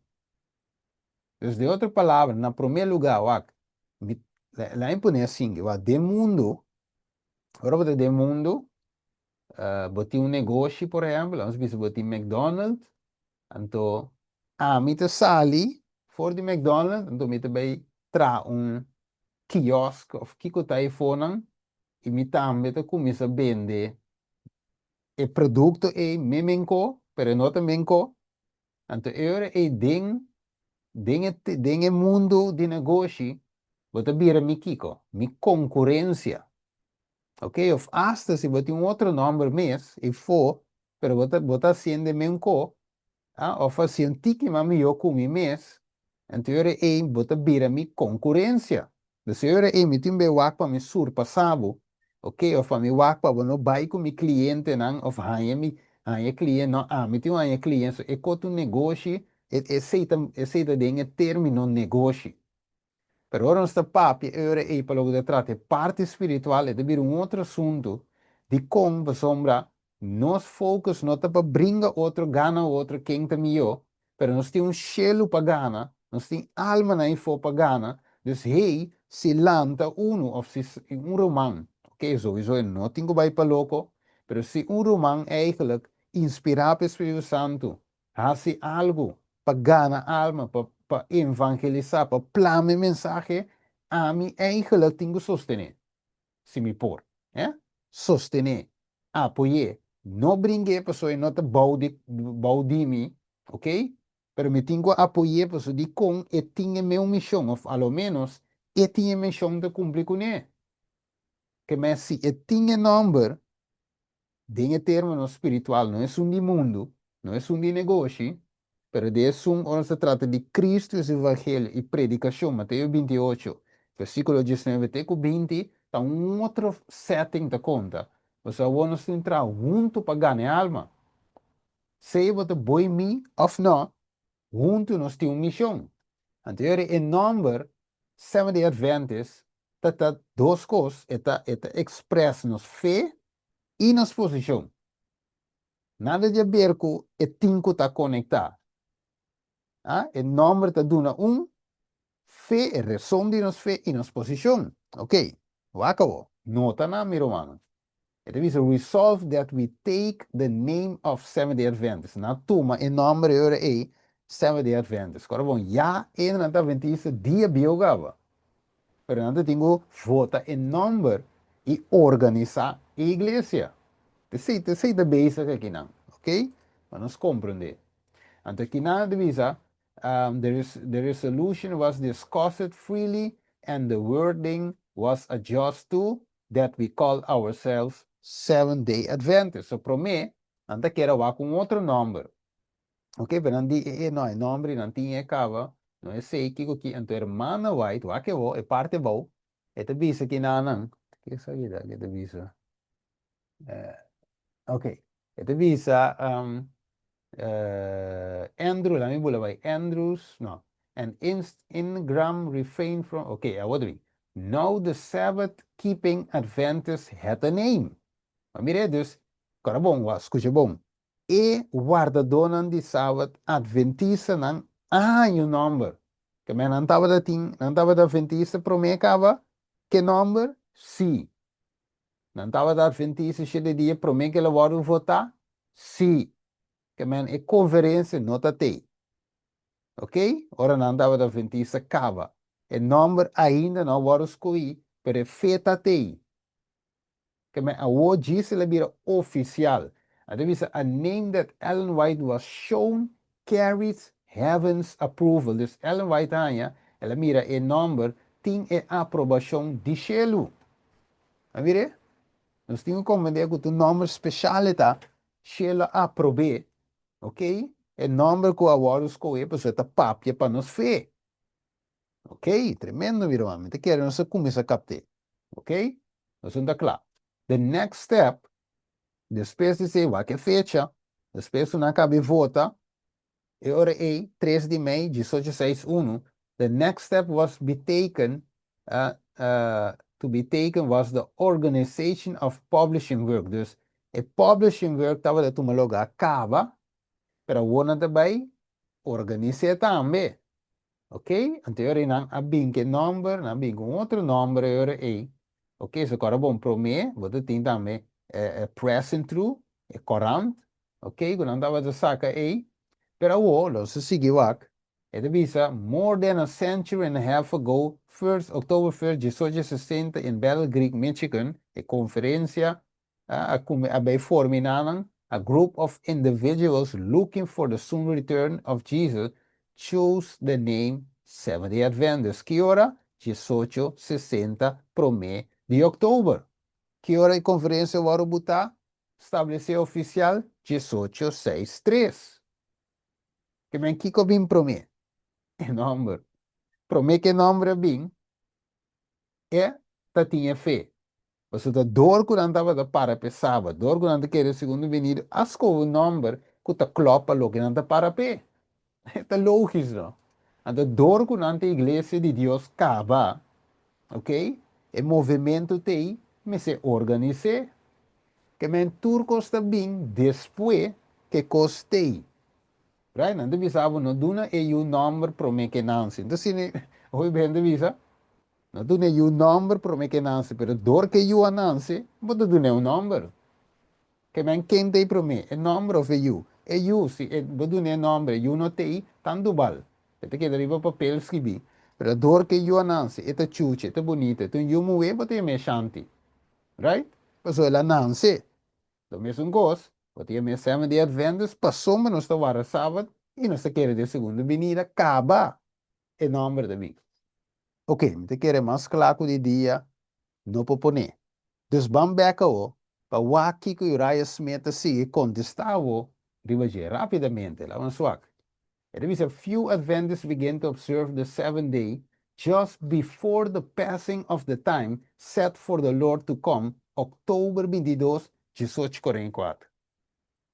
Speaker 1: Dus de outra palavra, na primeiro lugar, lá impõe assim, de mundo, agora de mundo, boti um negócio, por exemplo, nós vamos botar McDonald's, então, me te sali, for de McDonald's, então me te vai tra quiosque, of kiko tá iPhone, e me também te começa a vender e produto e memenko, pero não também ko, então, agora é ding mundo de negócio, bota bira mi kiko, mi concorrência. Ok, of hasta se botar outro nome mês, e for, pero bota sendo menko, of assim tiki mami eu comi mês, então eu bota bira mi concorrência. Dus eu me timbe wak pa mi surpassavo, ok, of pa mi wak pa no bai com mi cliente nan, of hanye cliente, não, me tem hanye cliente, e coto negócio, aceita dengue termino negócio. Pero ora sta papi, ora e pelo de trate parte spiritual, de bir outro assunto, de como sombra, nos focus não tá para brincar outro gana outro quem tá mio, pero nós tem shelo para gana, nós tem alma na info para gana, dus hey, se lanta uno of se román, ok, sowieso não tenho vai para louco, pero se román eigenlijk inspirado pelo Espírito Santo, hace algo para gana alma, para evangelizar, para plame mensaje, a mim eigenlijk tenho sostener, se me por, sostener, apoiar, não brinque pessoa não te baudimi, ok? Pero me tenho apoiar pessoa de com e tinha meu missão, ou ao menos e tinha missão de cumprir com ele. Que mas se e tinha número, de termo espiritual, não é um de mundo, não é um de negócio, pero de eso ahora se trata de Cristo y su Evangelio y predicación. Mateo 28, versículo 19 até 20, está outro setting da conta. Você vamos entrar junto para ganhar alma. Sei você boi me ou não, junto nós temos uma missão. Anterior, em número, Seventh-day Adventist, está duas coisas, está expressa nos fé e nos posição. Nada de ver com o tinco está conectado. El nombre te da fe, razón de nos fe y nos posición. Ok, acabó. Nota na, mi romano. It is a resolve that we take the name of Seventh-day Adventist. Na toma en nombre de Seventh-day Adventist. Agora, bom, já en na Adventista dia biogava. Pero nada tenho vota em nome e organizar a igreja. Te sei da basic aqui não, ok? Para nos compreender. Então, aqui na divisa, the resolution was discussed freely and the wording was adjusted to that we call ourselves Seventh-day Adventists. So, para mim, anda que era com outro nome. Ok, pero não é nome, não tinha cava, não é sei que aqui, então, irmã White, o que é parte boa, é te visa aqui na não, que é essa vida, que te visa. Ok, é te visa, Andrew, let me bullet by Andrews, no. And Ingram refrained from, okay, what do we? Now the Sabbath keeping Adventist had a name. Maar mire, dus, Agora, bom, escuta bom. E guarda donan de sábado adventista não o número. Que me não estava da adventista promecava que número? Sim. Não estava da adventista cheio dia promete que ela vai votar? Sim. Que me é conferência nota T. Ok? Ora não estava da adventista cava. E número ainda não vai escolher, pero é feita T. Que me a disse ele vira oficial. A revista a name that Ellen White was shown carries heaven's approval. Dus Ellen White ela mira e number tem a aprovação de cielo. A mire? Nós temos como dizer que o número especial está cielo aprove. Ok? E number que agora escolhe para você tá papia para nós fé. Ok? Tremendo, virou. Te quero, não se começa a captar. Ok? Nós estamos claro. The next step depois de ser que fecha, depois não acaba vota, e ora é 3 de maio de 1861. The next step was be taken, to be taken was the organization of publishing work. Dus, a publishing work estava de tomar lugar acaba, pero o também organiza também. Ok? Anterior não havia que number, não havia um outro número, agora é. Ok? So, agora bom, para mim, você tem também present true, current. Ok? Quando andava de saca aí, pero o, se seguiu aqui. É de visa, more than a century and a half ago, 1st October 1st, 1860, in Battle Creek, Michigan, a conferência, a bem forminando, a group of individuals looking for the soon return of Jesus chose the name Seventh-day Adventist. Que hora? 1860, mês de outubro. Que hora a conferência vai botar? Estabelecer oficial 1863. Que bem que bem promê. É número. Promê que número bem é tá tinha fé. Você tá dor quando estava da para pensava, dor quando querer segundo venir, asco o número que tá clopa lo que não tá para pé. É lógico, não? Anda dor quando a igreja de Deus cava, ok? O movimento tem, mas se organiza, que men turcos também depois que costei. Right? Não devia saber, não duna e o número para mim que não se. Então, se hoje bem devia, não duna e o número para mim que não se, pero dor que eu anance, mas duna o número. Que men quem tem para mim, o número of you. E you, se duna o número, you não tem, tanto bal. Até que deriva papel escrever. Pero dor que eu anance, é chuche, é bonita, então eu moe, bote me shanti. Right? Pues ela anance. Do mesmo gosto, porque me chama de Adventus, passou, mas não estava a sábado, e não se quer de segunda venida, acaba em nome de mim. Ok, me te quer mais claro de dia, não proponer. Dus vamos ver o para o aqui que o Uriah Smith se contestava, ribaje rapidamente, lá vamos lá. It is a few Adventists began to observe the seventh day just before the passing of the time set for the Lord to come, October 22, 1844.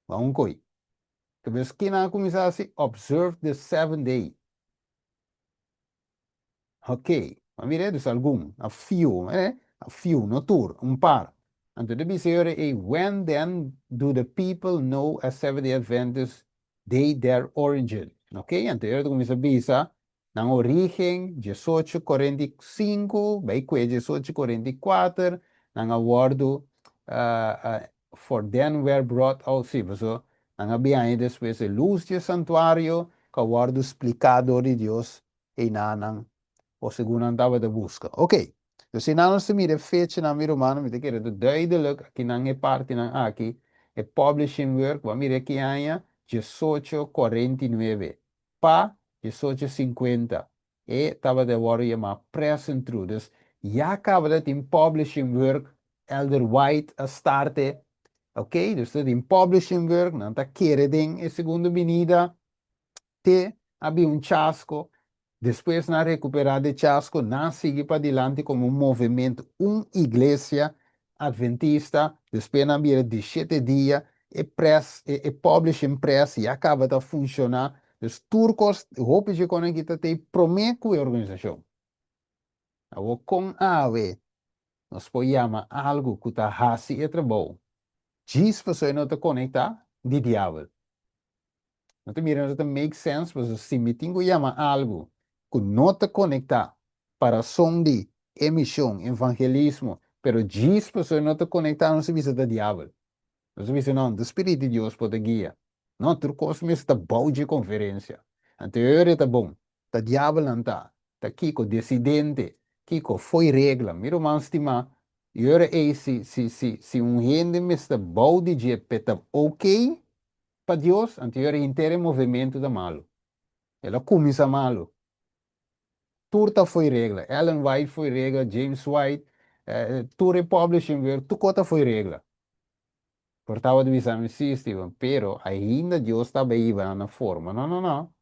Speaker 1: Vamos coi. Talvez que não começasse, observe the seventh day. Ok, vamos ver dus algum, a few, no tur, un par. Então, deve ser, when then do the people know as Seventh-day Adventists day their origin? Ok, então, eu começo a bisa, na origem, 1845, vai que 1844, na awardo, for then were brought out, sim, so, na biyahe después de luz de santuário, que awardo explicado de Deus, e nanang, o segundo andava de busca. Ok. Dus se não se mira fecha na mira humano, me quer de duidelijk, aqui não é parte não aqui, é publishing work, vamos mira aqui ainda, 1849, pa 1850, e estava de war chamar present true, dus já acaba de ter publishing work, Elder White a starte, ok, dus dat in publishing work, não está querendo, e segundo venida, te havia chasco, depois na recuperar de chasco, na seguir para adiante como movimento, igreja adventista, depois na vira de 7 dias, e publishing press, e acaba de funcionar, os turcos, roupa de conecta, tem promete a organização. Com ave, nós podemos algo que está hasi e trabalho. 10 pessoas não te conectar de diabo. Não te mira, não te make sense, mas se me tenho chama algo que não te conectar para som de emissão, evangelismo, pero 10 pessoas não te conectar, não se visa de diabo. Não se visa, não, do Espírito de Deus pode guiar. Não, tu cosme esta boa de conferência. Anterior está bom. Tá diabo não tá. Tá Kiko decidente. Kiko foi regra. Miro man estima. E ora é se um gente me está bom de jeito, tá ok para Deus, anterior inteiro movimento da malo. Ela começa malo. Turta foi regra. Ellen White foi regra. James White. Tour Publishing, tu cota foi regra. Portava de visão Steven, pero ainda Deus estava aí na forma. Não, não, não.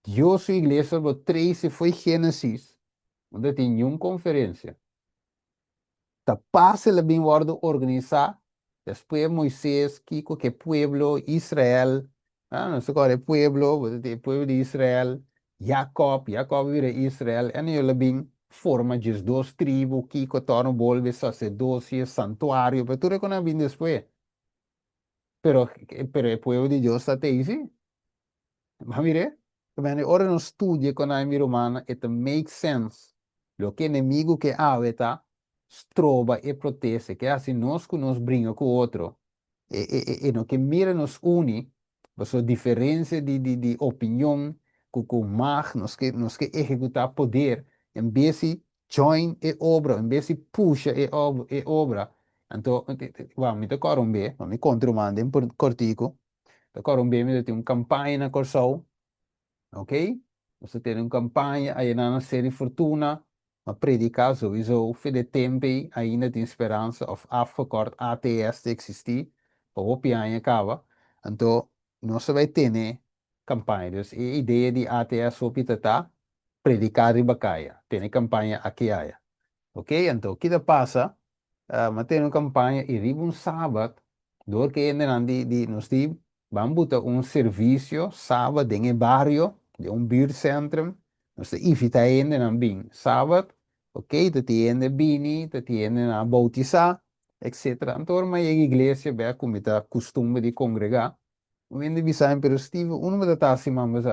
Speaker 1: Deus, sua igreja, o 13 foi Gênesis, onde tinha uma conferência. Ta passa ele bem organizar. Depois Moisés, Kiko, que pueblo, Israel, não sei qual é pueblo, o pueblo de Israel, Jacob vira Israel, e ele bem forma de duas tribos, Kiko torna volve sacerdócio, santuário, mas tudo que bem depois. Pero el pueblo de Dios está ahí. Ma mire, ora non studia con la mia romana, it makes sense. Lo che nemico che aveta, trova e protege, che assim nós que nos brinca com o outro. E no que mira nos une, a diferença de opinião, com mag, nos que executar poder, em vez de join e obra, em vez de puxa e obra. Então, vamos, me tocar bem, me contra o mando, por cortico, tocar me tem uma campanha na Corsol, ok? Você tem uma campanha, aí na série Fortuna, uma predica sowieso, de tempo ainda tem esperança, of afgekort ATS te existir, ou o pianha acaba. Então, nós vai ter, né, campanha. Dus, a ideia de ATS o pitata, predicar e bacaia. Tem campanha aqui aí. Ok? Então, o que passa? Matei uma campanha e riba um sábado, door que ainda nos di, vamos botar um serviço sábado em barrio, de um buurtcentrum, nos de invita ainda na bem, sábado, ok, te tiende bini, te tiende na bautizar, etc. Então, mas a igreja bem como está costume de congregar, o ainda bisam pero Steve, me dá assim, mas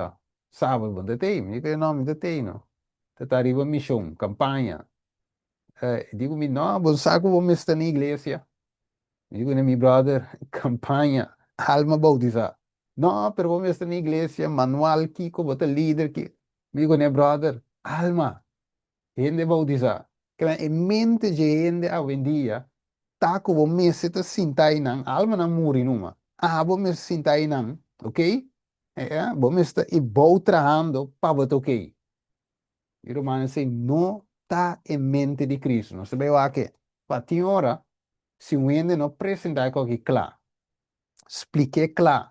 Speaker 1: sábado, não tem, me diz não, me tem, não. Te arriba missão, campanha. Digo-me, não, você sabe que eu vou me estar na igreja. Digo-me, meu brother, campanha, alma bautizar. Não, pero vou me estar na igreja, manual, Kiko, bota líder, que. Digo-me, brother, alma, gente bautizar. Que em mente de gente hoje em dia, tá que vou me estar sintai não, alma não muri numa. Vou me sintai não, ok? Vou me estar e vou trajando para botar ok. E Romano dice, no está en mente de Cristo. No se ve que, para ti ahora, si uno no presenta algo claro, explique claro,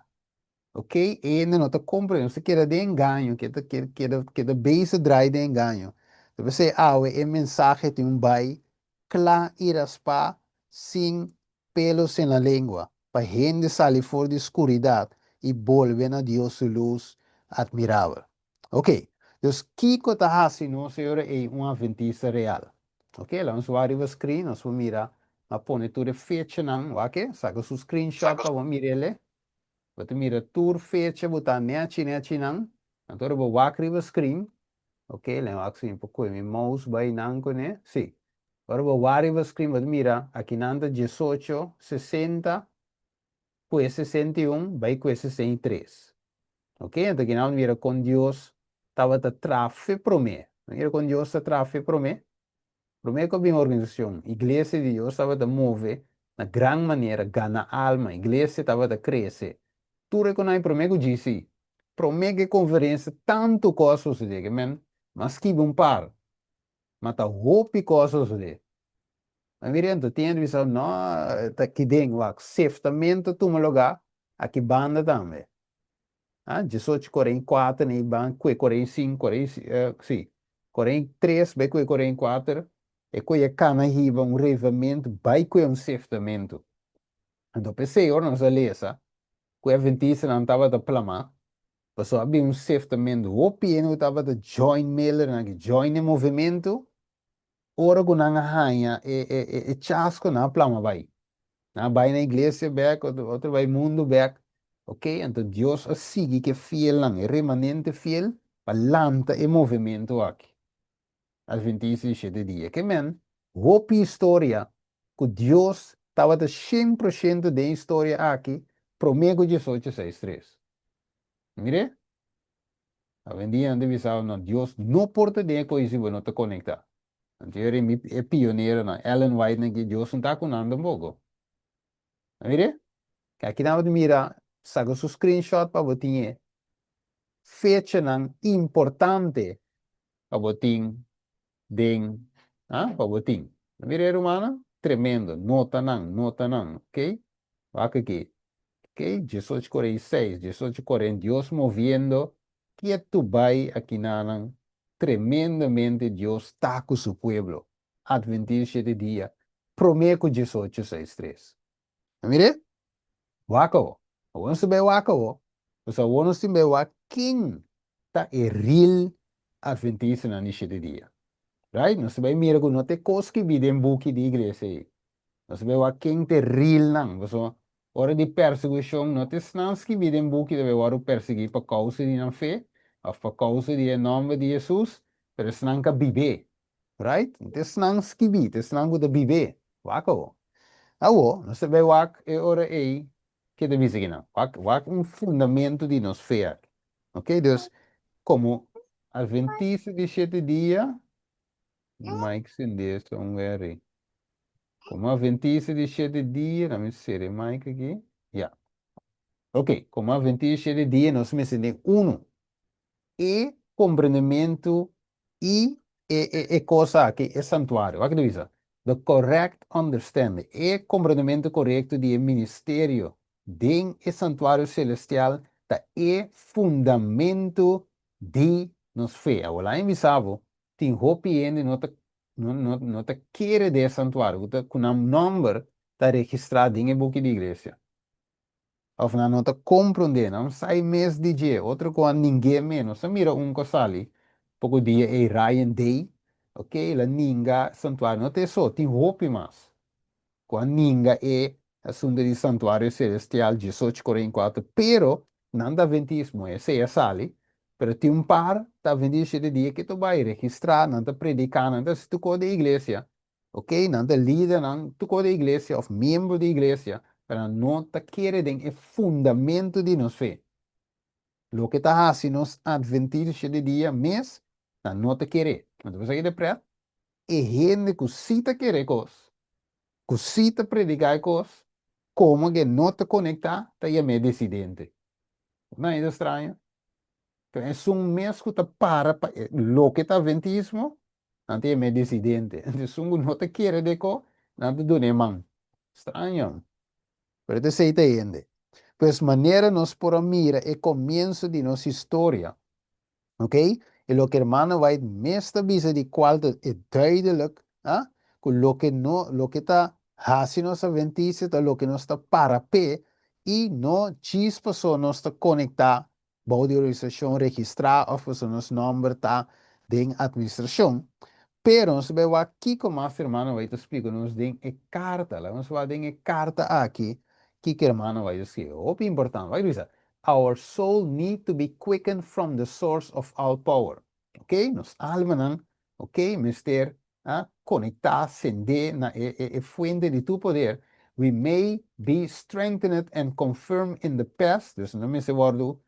Speaker 1: ok? E no te compra, no se quiere de engaño, que te base draai de engaño. Deve ser, el mensaje de un bai, claro y raspa, sin pelos en la lengua, para gente salir fuera de oscuridad y volver a Dios su luz admirable. Ok? Dus Kiko Tahasi no senhor é um adventista real. Ok? Lá nos vários screen, nós vamos mirar, mas põe tudo fecha não, ok? Saca o screenshot para vamos mirar ele. Você mira tudo fecha, botar nete não. Então eu vou aqui o screen. Ok? Lá eu assim, pouco meu mouse vai não né? Sim. Agora vou vários screen, você mira aqui nanda 18, 60, pues 61, vai com 63. Ok? Então aqui não mira com Deus. Estava a trafe para mim. Mira com Deus a trafe para mim. Para mim, como organização, Igreja de Deus estava a mover na grande maneira, ganhar alma, Igreja estava a crescer. Tu reconhece para mim que disse, para mim que conferência, tanto coisas de mas que um par, mas tá roupa coisas de. Mas mira, tu tem visão, não, tá aqui dentro, lá, safetamento, tu lugar, aqui banda também. 1844, nem ban, 45, 45, sim, 43, bem 44, e que é cana riba um revamento, vai que um safetamento. Então pensei, ora não se lesa, que a ventisa não estava da plama, passou a abrir um safetamento, o pieno estava da join mailer, join em movimento, ora que não arranha, e chasco na plama vai. Vai na igreja back, outro vai mundo back. Ok? Então Deus sigue que fiel lang, é remanente fiel, palanta e movimento aqui. Adventista de 7 dias. Que men, hope história, que Deus estava de 100% de história aqui, promego 18:63. Mire? A vendia ande visava, não, Deus não porta de coisa se não te conectar. Então, ele é pioneiro, na Ellen White, né, que Deus não está conando um pouco. Mire? Que aqui na mira, saca su screenshot para botinha. Fecha nan importante para botin den, para botin. Mire, romana, tremendo. Nota nan, ok? Vaca aqui. Ok? 18:46, 18:40, Dios moviendo. Que tu vai aqui nan. Tremendamente Dios está com su pueblo. Adventista 7 dias. Prometo 18:63. Mire? Wako. Awan sa bay wako. Sa awan sa bay king ta e real Adventista na ni 7 dias. Right? No sa bay mira ko no te koski biden buki di iglesia. No sa bay king te real nang. So ora di persecution no te snanski biden buki de waru persegui pa causa di nan fe of pa causa di nome di Jesus, pero snanka bibe. Right? Te snanski bi, te snangu de bibe. Wako. Awo, nós sabemos que é ora aí que deve ser não. Wak fundamento de nos fé. Ok, Deus, como Adventista de 7 dias, Mike Sendes, somewhere. Como Adventista de 7 dias, não me sei, Mike aqui. Yeah. Ok, como Adventista de 7 dias, nós me entendemos e compreendimento e cosa que é santuário. Olha que diz? The correct understanding. E compreendimento correto de ministério de santuário celestial da é fundamento de nos fé. Agora, em bisavo, tem hope ainda não te querer de santuário, com um número está registrado em book de igreja. Of na nota compreender, não sai mês de dia, outro com ninguém menos. Você mira cosali, pouco dia é Ryan Day, ok? La ninga santuário, não tem só, tem roupa mais. Com a ninga é assunto de santuário celestial 18:44, pero nada ventismo é se sali, pero tem par, tá vendido de dia que tu vai registrar, nada predicar, nada se tu de igreja, ok? Nada líder, não tu de igreja, ou membro de igreja, para não te querer é fundamento de nos fé. Lo que está haciendo nos adventistas de dia, mas não te querer. Mas você quer de pré? E gente que cita querer coisas. Cosita predicar cosas, como que no te conecta, te llame decidente. No es extraño. Pero es un mes que te lo que está ventismo, no te llame decidente. Entonces, un no te quiere de co, no te dune man. Extraño. Pero te sei te ende. Pues manera nos por mira el comienzo de nuestra historia. Ok? En lo que hermano va a meesta visa de cual es duidelijk, ¿ah? Con lo que no, lo que está haciendo esa ventice, lo que no está para pe, y no chispa so no está conectado, body organización registrada, o pues nos nombre está de administración. Pero nos veo aquí como a hermano vai te explicar, nos den e carta, la nos va den e carta aqui, que hermano vai escrever. Opa importante, vai dizer. Our soul need to be quickened from the source of all power. Ok? Nos alma não, ok? Mister, conectar, acender na fuente de tu poder. We may be strengthened and confirmed in the past. Dus não me se guardo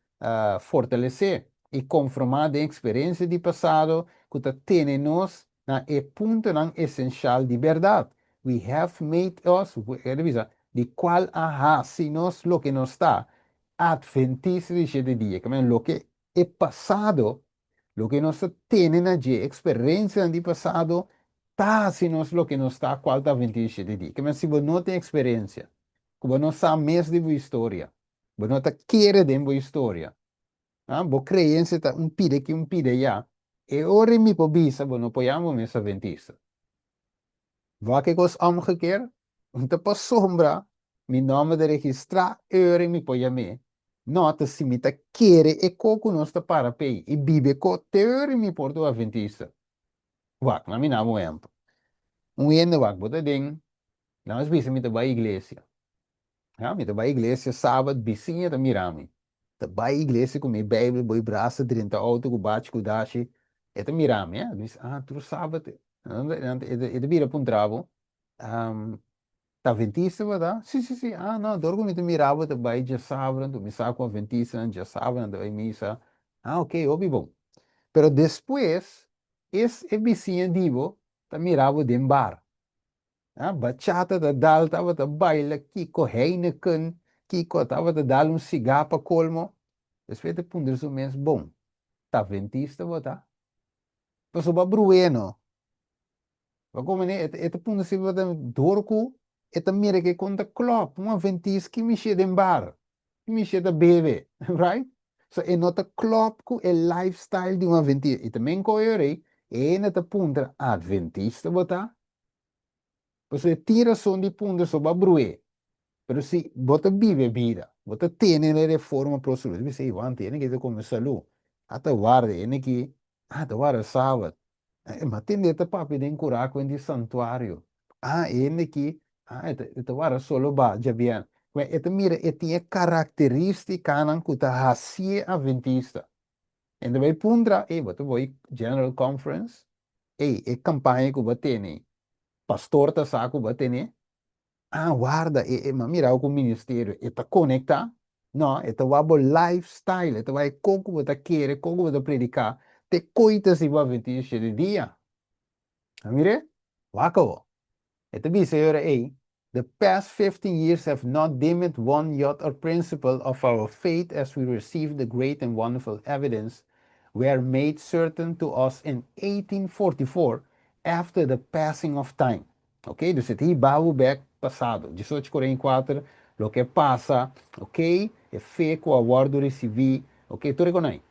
Speaker 1: fortalecer e confirmar de experiência de passado que tenemos na punto nan essencial de verdade. We have made us, de qual si nos lo que nos está adventista de 7 dias, que lo que é passado, lo que nos tiene allí, experiencia de passado, tá si nos lo que nos está qual adventista de 7 dias. Que se você não tem experiência, que você não sabe mais de sua história, você não quer de sua história, bo creencia tá pide que pide já, e ora mi pobisa, bo não podemos mais adventista. Waar ik was omgekeerd, om te pas sombra, mi nome de registrar, ore mi poia me. Nota se mi ta quere e coco nos ta para pei, e bibe co te ore mi porto adventista. Na mi namo empo. Ende wak bota ding, nós bisa mi ta ba iglesia. Ah, me vai à igreja sábado, vizinha da Mirami. Tá vai à igreja com minha Bíblia, boi braço, dentro da auto, com bate, com dashi. É da Mirami, é? Diz, tu sábado. Ele vira para um travo. Tá ventista, tá? Sim, sim, sim. Ah, não, dorgo me mirava, tá vai já sábado, me saco com a ventista, já sábado, vai missa. Ah, ok, ouvi bom. Pero depois, esse vizinha divo, tá mirava de bar. Bachata da dal tava da baila, Kiko Heineken, Kiko tava da dal um cigarro para colmo. Depois de ponder o mês, bom, tá ventista, tá? Passou para Brueno. Mas como né, eta punda se vada dorku, eta mira que conta klop, uma ventista que me chega em bar, que me chega bebe, right? So, e nota klop com o lifestyle de uma ventista. E também coiorei, e neta punda adventista, tá? Você tira som de punda sobre Brueno. Pero si vos vive vida, vos tiene la reforma pro salud, dice, Iván, tiene que ir con salud. Hasta guarde, tiene que, hasta guarda sábado. Mas tem de papi de curar com de santuário. Tiene que, esta guarda solo va, já bien. Mas esta mira, esta tinha característica nan que ta hasia adventista. En de vai pundra, wat voi General Conference, campanha que vai ter, pastor ta saco vai ter, guarda, ma mira com o ministério, está conecta, não, está o lifestyle, está vai como você quer, como você predicar, te coita se vai vestir de dia, mire, wako. Ito be sayora the past 15 years have not dimmed one jot or principle of our faith as we received the great and wonderful evidence were made certain to us in 1844 after the passing of time. Ok? Dus het hier back passado. 1844, lo que pasa, ok? E fe com a guardo recebi, ok? Tu reconai.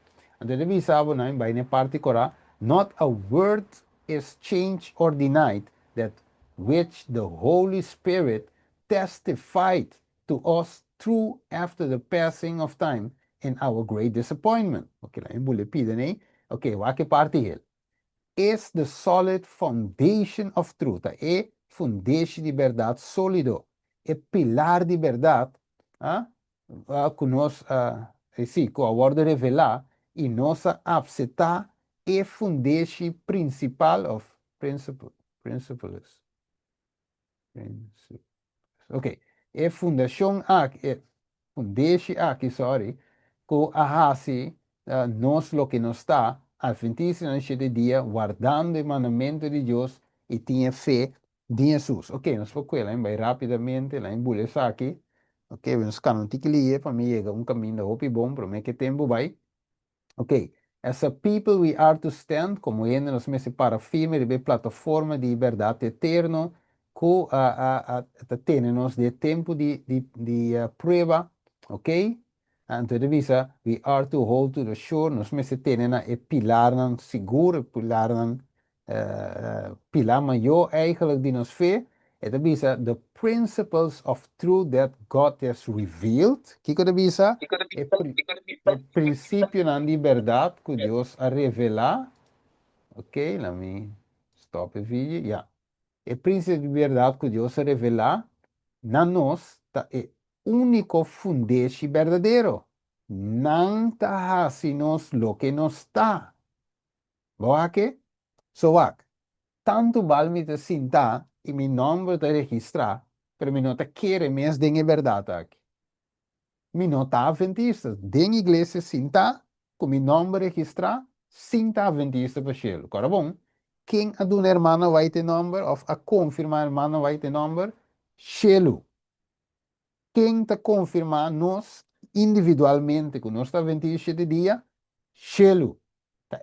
Speaker 1: Então, ele sabe, né? Vai na parte cora, not a word is changed or denied that which the Holy Spirit testified to us through after the passing of time in our great disappointment. Ok, lá em bulepida, né? Ok, wa que parte ele? Is the solid foundation of truth. É fundation de verdade sólido. É pilar de verdade. Que nós, sim, com a ordem revelar e nossa aceitar é fundation principal of principles. Ok. É fundação aqui, sorry, que ahasi nos lo que nos está, adventista en el dia, guardando el mandamento de Dios y tiene fe de Jesus. Ok, nos fue vai rapidamente, lá em Bulesa aqui. Ok, vamos ficar um tique para mim chega um caminho da hopi bom, para mim que tempo vai. Ok, as a people we are to stand, como ainda nos mese para firme de plataforma de verdade eterno, que tenemos de tempo de prueba, ok? Então, visa, we are to hold to the shore, nos mese tenen e pilar seguro, pilar maior eigenlijk die nos fé, e visa, the principles of truth that God has revealed, kiko de visa, o princípio na liberdade que Deus a revelar. Ok, let me stop o vídeo. Yeah. O princípio de liberdade que Deus a revelar na nós tá, é único fundeste verdadeiro. Não está assim nós lo que nos está. Boa que? So what? Tanto vale me te sinta e meu nome te registrar, pero me não te quer mais de verdade aqui. Mi nota adventista. Den igreja sinta, com mi nome registrar, sinta adventista para Shelo. Agora bom, quem a do hermano vai ter nome, ou a confirmar hermano vai ter nome, Shelo. Quem te confirmar nós, individualmente, com nossa adventista de dia, Shelo.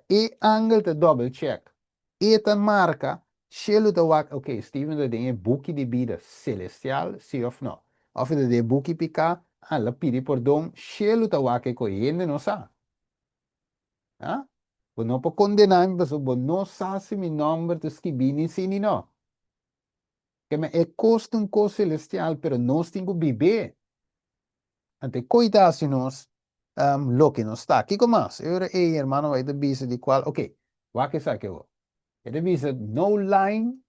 Speaker 1: E angel te double check. E te marca, Shelo te wak, ok, Steven, dat ding boekje de vida celestial, sim of não. Of dat de boekje pica, la pidi perdão, Shelo te wak ko yende no sa. Ah? Bo não po condenar, mas bo não sa se mi nome te skibini sini no. Que me é costo um co celestial, pero nós tenho viver. Ante coita se nós lo que nos está. Kiko mas, eu hermano, vai te bisa de qual, ok, wak sa que eu. It is no line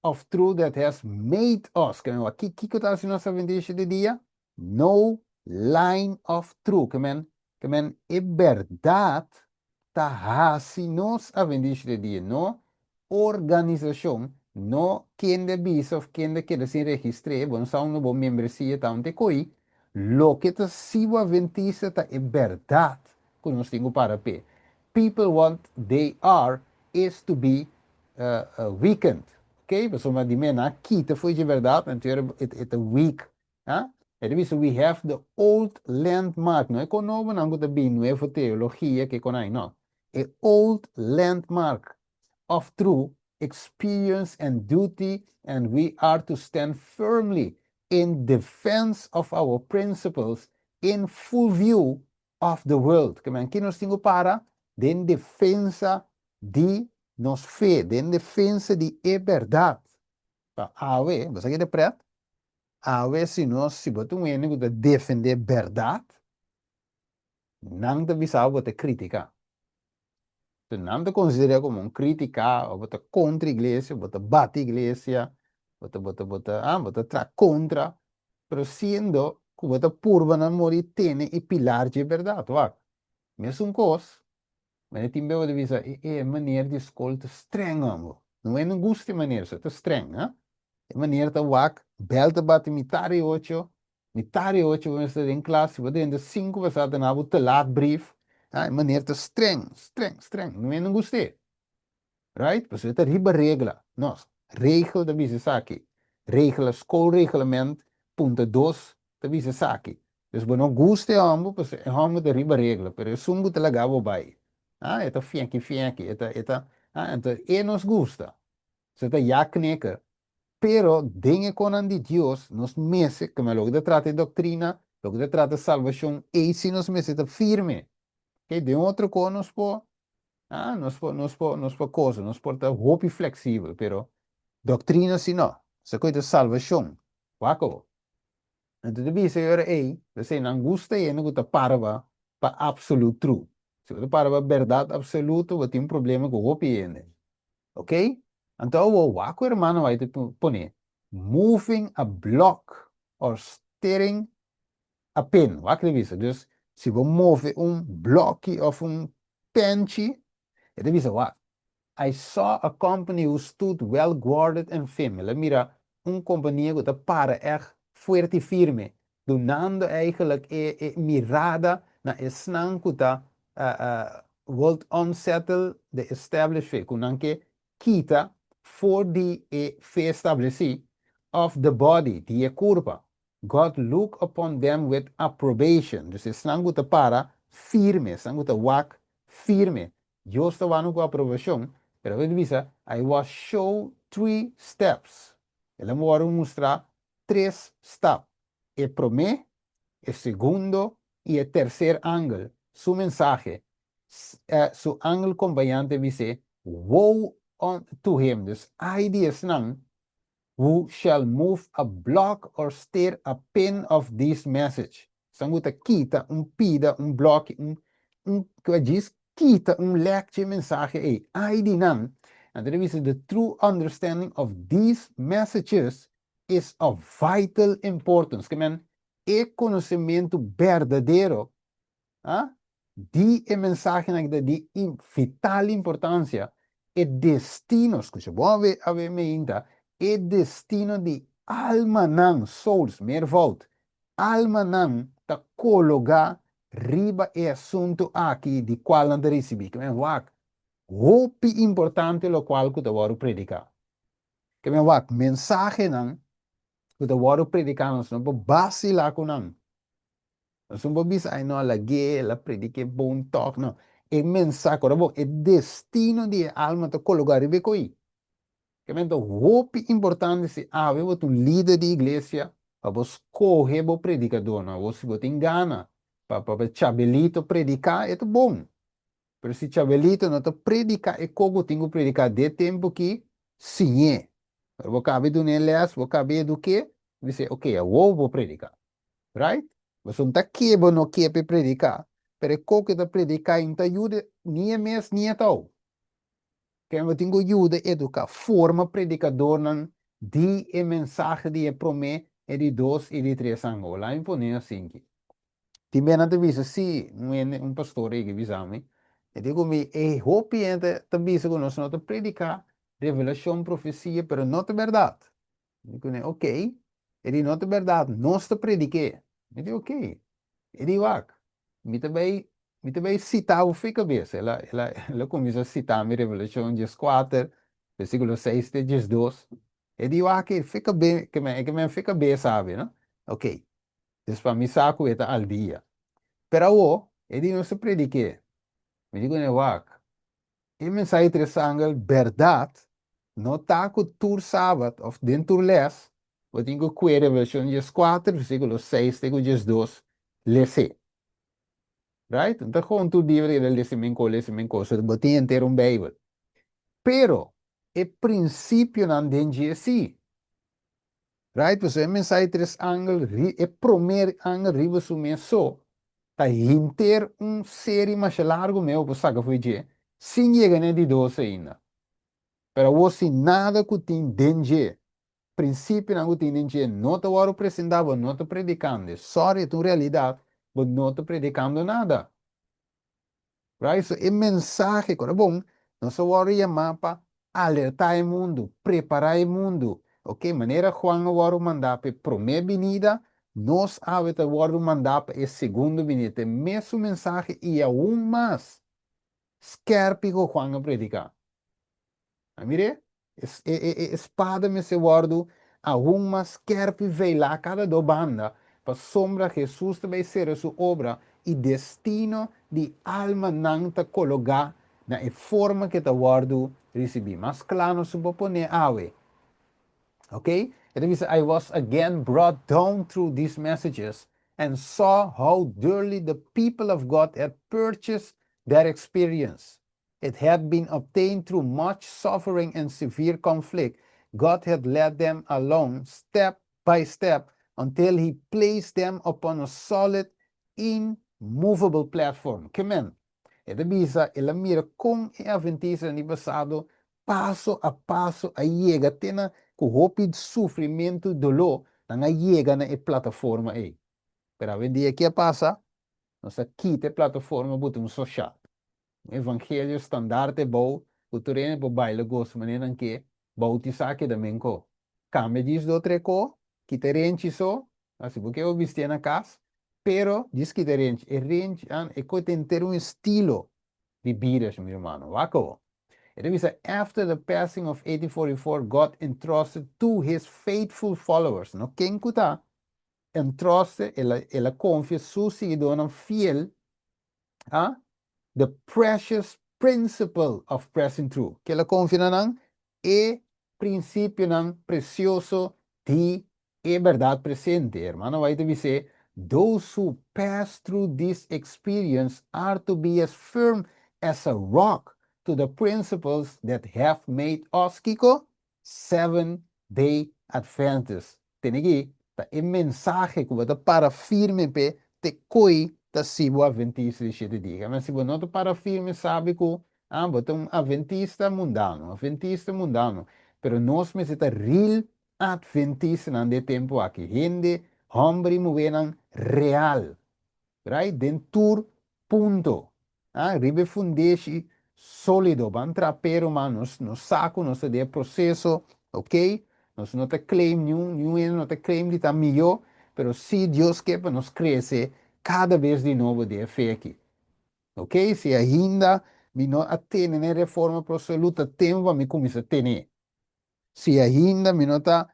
Speaker 1: of truth that has made us. Kiko está se nossa vendência de dia. no line of truth. Que men é verdade tá hasi nos avendisre dia, no organização, no quem de bis of quem de queda sin registre, bom são no bom membresia tá onde coi, lo que tá siwa aventista tá é verdade, que nós temos para pé. People what they are is to be weakened. Okay? Mas uma dimena kita foi de verdade, então é weak. Huh? E visto we have the old landmark, no? Ecco no nango da bin nuevo teologia che conai, no? A old landmark of true experience and duty, and we are to stand firmly in defense of our principles in full view of the world. Que man, que nos tingo para den defensa de nos fé, den defensa de a verdade. Awe, você quer de preto? Awe se nós se botam um de defender verdade, não te visar botar crítica. Então, não te considera como um crítica, ou botar contra a igreja, botar bate a igreja, botar contra, pero sendo que botar purva na mori tem e pilar de verdade, vai. Mesmo coisa, mas tem bem de visar é maneira de escolta estranha, não é não gosta de maneira, é estranha, maneira de wak, belta bate mitari ocho, vamos estar em classe, vou dentro de 5, vai estar na te laat brief, maneira de streng, não é não gostei, right? Pues é riba regla, nós, regel da bisa aqui, regla, schoolreglement, ponto 2, da bisa aqui. Dus we não goste ambo, pues é ambo da riba regla, pero é sungo te lagavo bai. Eta fianchi, então, e nos gusta. Você tá já kneca. Pero dingen con de Dios nos meses, que me lo que trata de doctrina, lo que trata de salvación, y si nos meses de firme. Que de outro co nos po, nos po cosa, nos porta hopi flexível, pero doctrina si no, se coita salvación. Waco. Então de bisa eu ei, de sei não gusta e não gusta parva pa absolute true. Se você parva verdade absoluta, você tem problema com hopi ainda. Ok? Então, o waco hermano vai te poner moving a block or steering a pen. Waco visa. Dus, se você move bloque of penche, ele visa, I saw a company who stood well guarded and firm. Mira, companhia que para echt fuerte firme. Donando eigenlijk mirada na snang que wordt unsettle the established faith. Kunanke kita for the fe estableci of the body, die curva. God look upon them with approbation. Dus snang que para firme, snang que wak firme. Dios estava com aprovação. Pero ele diz, I was show 3 steps. Ele me vai mostrar 3 steps. O primeiro, o segundo e o terceiro ângulo. Su mensagem. Su ângulo acompanhante diz, woe to him. Dus, ai dias não, who shall move a block or steer a pin of this message. Sanguta quita, pida, bloco, que diz, quita leque mensagem aí. Ai di nan. And there is the true understanding of these messages is of vital importance. Que men, conhecimento verdadeiro, die mensagem de vital importância, é destino, escucha, boa ver me ainda, é destino de alma nan, souls, meervoud, alma nan, ta colocar riba e assunto aqui de qual não recebi. Que men wak, hopi importante lo qual que te vou predicar. Que men wak, mensagem nan, que te vou predicar, não base lá com nan. Não bisa ai não lagi la predique bom talk não. É mensagem, é destino de alma te colocar riba coi. Que men to hopi importante se ave líder de igreja, para vos correr o predicador, não, você botar engana, para chabelito predicar é bom. Pero se chabelito não te predicar é como tenho predicar de tempo que sim é. Vou caber do neles, vou caber do que, dizer, ok, eu vou predicar, right? Você não está quebrando no que é para predicar, pero é como que te predicar não te ajuda nem mês nem tal. Que eu tenho ajuda a educar, forma predicador não de mensagem de promete e di 2 e di 3 angolo. Lá impone assim. Ti ben te visa sì, un pastore che visami. E dico mi, e hopi ente te visa con nos te predica revelazione profecia, pero non è verdad. Dico ne, ok. E di non è verdad, non te prediche. E dico ok. E di vac. Mi te bei citare o fica bese. Ela comincia a citarmi Revelazione 14, versículo 6, 2. E di vac, fica bem, que me fica bem, sabe, no? Ok. Después mi saco está al día. Pero o, ele não se predique. Me digo ne wak. E mensagem triangel, verdade, não está com tur sábado, of dentro les, eu tenho que querer versão 4, versículo 6, tenho 2, lese. Right? Então, gewoon tu dia de lesemenco, so eu tenho inteiro um Bijbel. Pero, e princípio não tem assim. Right? Pues a mensagem triangel, e primeiro angel, riba sume so. Tá inter série mais largo meu, por saca foi de, sem chegar nem de 12 ainda. Pero você nada que tem danger, princípio não tem danger, não te vou apresentar, não te predicando, sorry, tu realidade, mas não te predicando nada. Right? So, é mensagem, cara, bom, não se worry chamar para alertar o mundo, preparar o mundo, ok? Maneira Juan o mandar para a primeira venida, nós avete o mandar para a segunda venida, mesmo mensagem e aún mais, scherpigo Juan a predicar. Mire, espada me se guardo, aún más scherpi veila cada do banda, para sombra Jesus também ser a sua obra e destino de alma nanta colocar na forma que te guardo recebi. Mas claro, se propone awe. Okay? It means I was again brought down through these messages and saw how dearly the people of God had purchased their experience. It had been obtained through much suffering and severe conflict. God had led them along step by step until He placed them upon a solid, immovable platform. Amen. Ito bisa, ela mira kung e-aventisa ni basado, paso a paso a llega, tena com roupa de sofrimento e dolor, não chega na plataforma aí. Pero a dia que passa, nós quita a plataforma, bota um social. O evangelho standaard é bom, o terreno é para baile gosto, maneira que bautizar que também co. Cambia diz do treco, que te rente só, assim, porque eu vesti na casa, pero diz que te rente, e rente, e co tem ter um estilo de vida, meu irmão, waco. It means that after the passing of 1844, God entrusted to his faithful followers, no? Quem kuta entrusted, ela confia su seguidores fiel, ah, the precious principle of pressing through. Que ela confia nang e princípio nang precioso de e verdade presente. Hermano, vai te dizer, those who pass through this experience are to be as firm as a rock to the principles that have made us, Kiko, Seventh-day Adventists. Tenegi, ta e mensagem que você para firme pe te coi ta sibo adventista de 7 dias. Mas se você não para firme, sabe que você é um adventista mundano. Pero nós me está real adventista nande tempo aqui. Gente, homem, mulher, real. Right? Dentur punto. Ribe fundesi sólido, van trapero, manos, no saco, no se de proceso, ok? Nos no te claim, no te claim de tamillo, pero si Dios que nos crece cada vez de novo de fe aqui. Ok? Se ainda me não atende na reforma absoluta, tempo me começa a ter. Se ainda me não está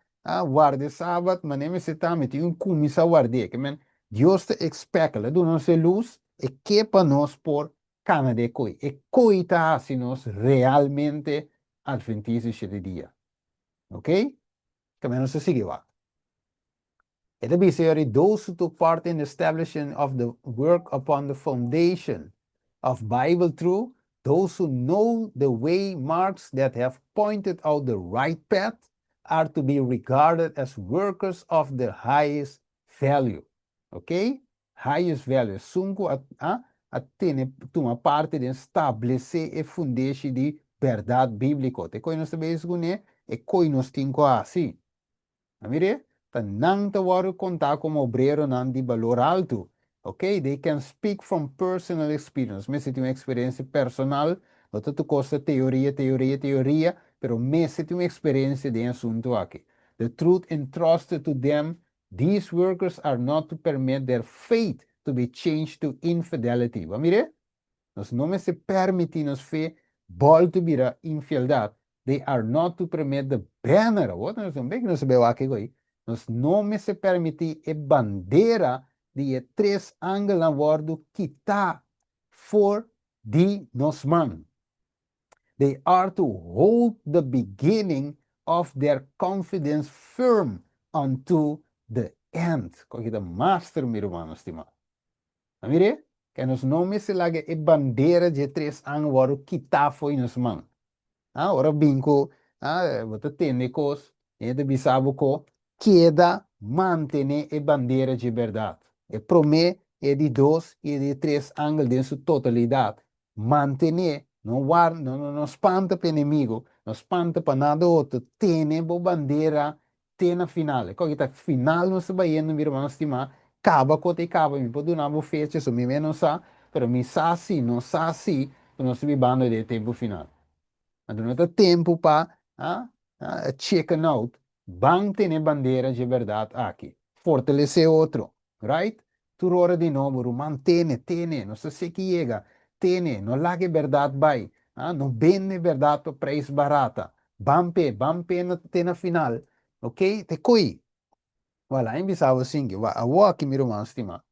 Speaker 1: guarde sábado, mas nem se está me tem começa a guardar, que men Deus te expecta, do nossa luz e que para nós por cana de coi. E coi tá se nós realmente adventistas de dia. Ok? Que men não se sigue lá. It is those who took part in the establishment of the work upon the foundation of Bible truth, those who know the way marks that have pointed out the right path, are to be regarded as workers of the highest value. Ok? Highest value. Sunco a tiene uma parte de estabelecer e fundar de verdade bíblica. Te coi nós sabemos que é coi nós tinha assim. Amire? Tanang te waru contar como obrero nan di valor alto. Ok? They can speak from personal experience. Me se tem uma experiência personal, não te costa teoria, pero me se tem uma experiência de assunto aqui. The truth entrusted to them, these workers are not to permit their faith to be changed to infidelity. Vamos ver? Nós não se permitimos fé volta vira infidelidade. They are not to permit the banner. What nós não vemos nós vemos aqui aí. Nós não se permite a bandeira de três ângulos wordo quitar for de nos man. They are to hold the beginning of their confidence firm unto the end. Kau kita master meu irmão, estimado. Mire, que nos nomes se laga e bandeira de três anos waru kita foi nos man. Ora binko, você tem cos, e de bisabo ko, queda manter e bandeira de verdade. E promete é de dois e de três ângulos de sua totalidade. Manter, não espanta para o inimigo, não espanta para nada outro. Tem a bandeira, tem a final. Quando está final, não se vai indo, meu irmão, estimar, acaba, me pode dar uma fecha, isso me não sabe, mas me sabe assim, não sabe assim, não se vai de tempo final. Então, não tem tempo para check out. Bang tem bandeira de verdade aqui. Fortalecer outro, right? Tu hora de novo, mantém, tem, não sei que chega, tem, não largue verdade vai, não vende verdade para preço barata. Bampe tem na final, ok? Te coi. Voilà, em bisava assim, a aqui meu irmão estima,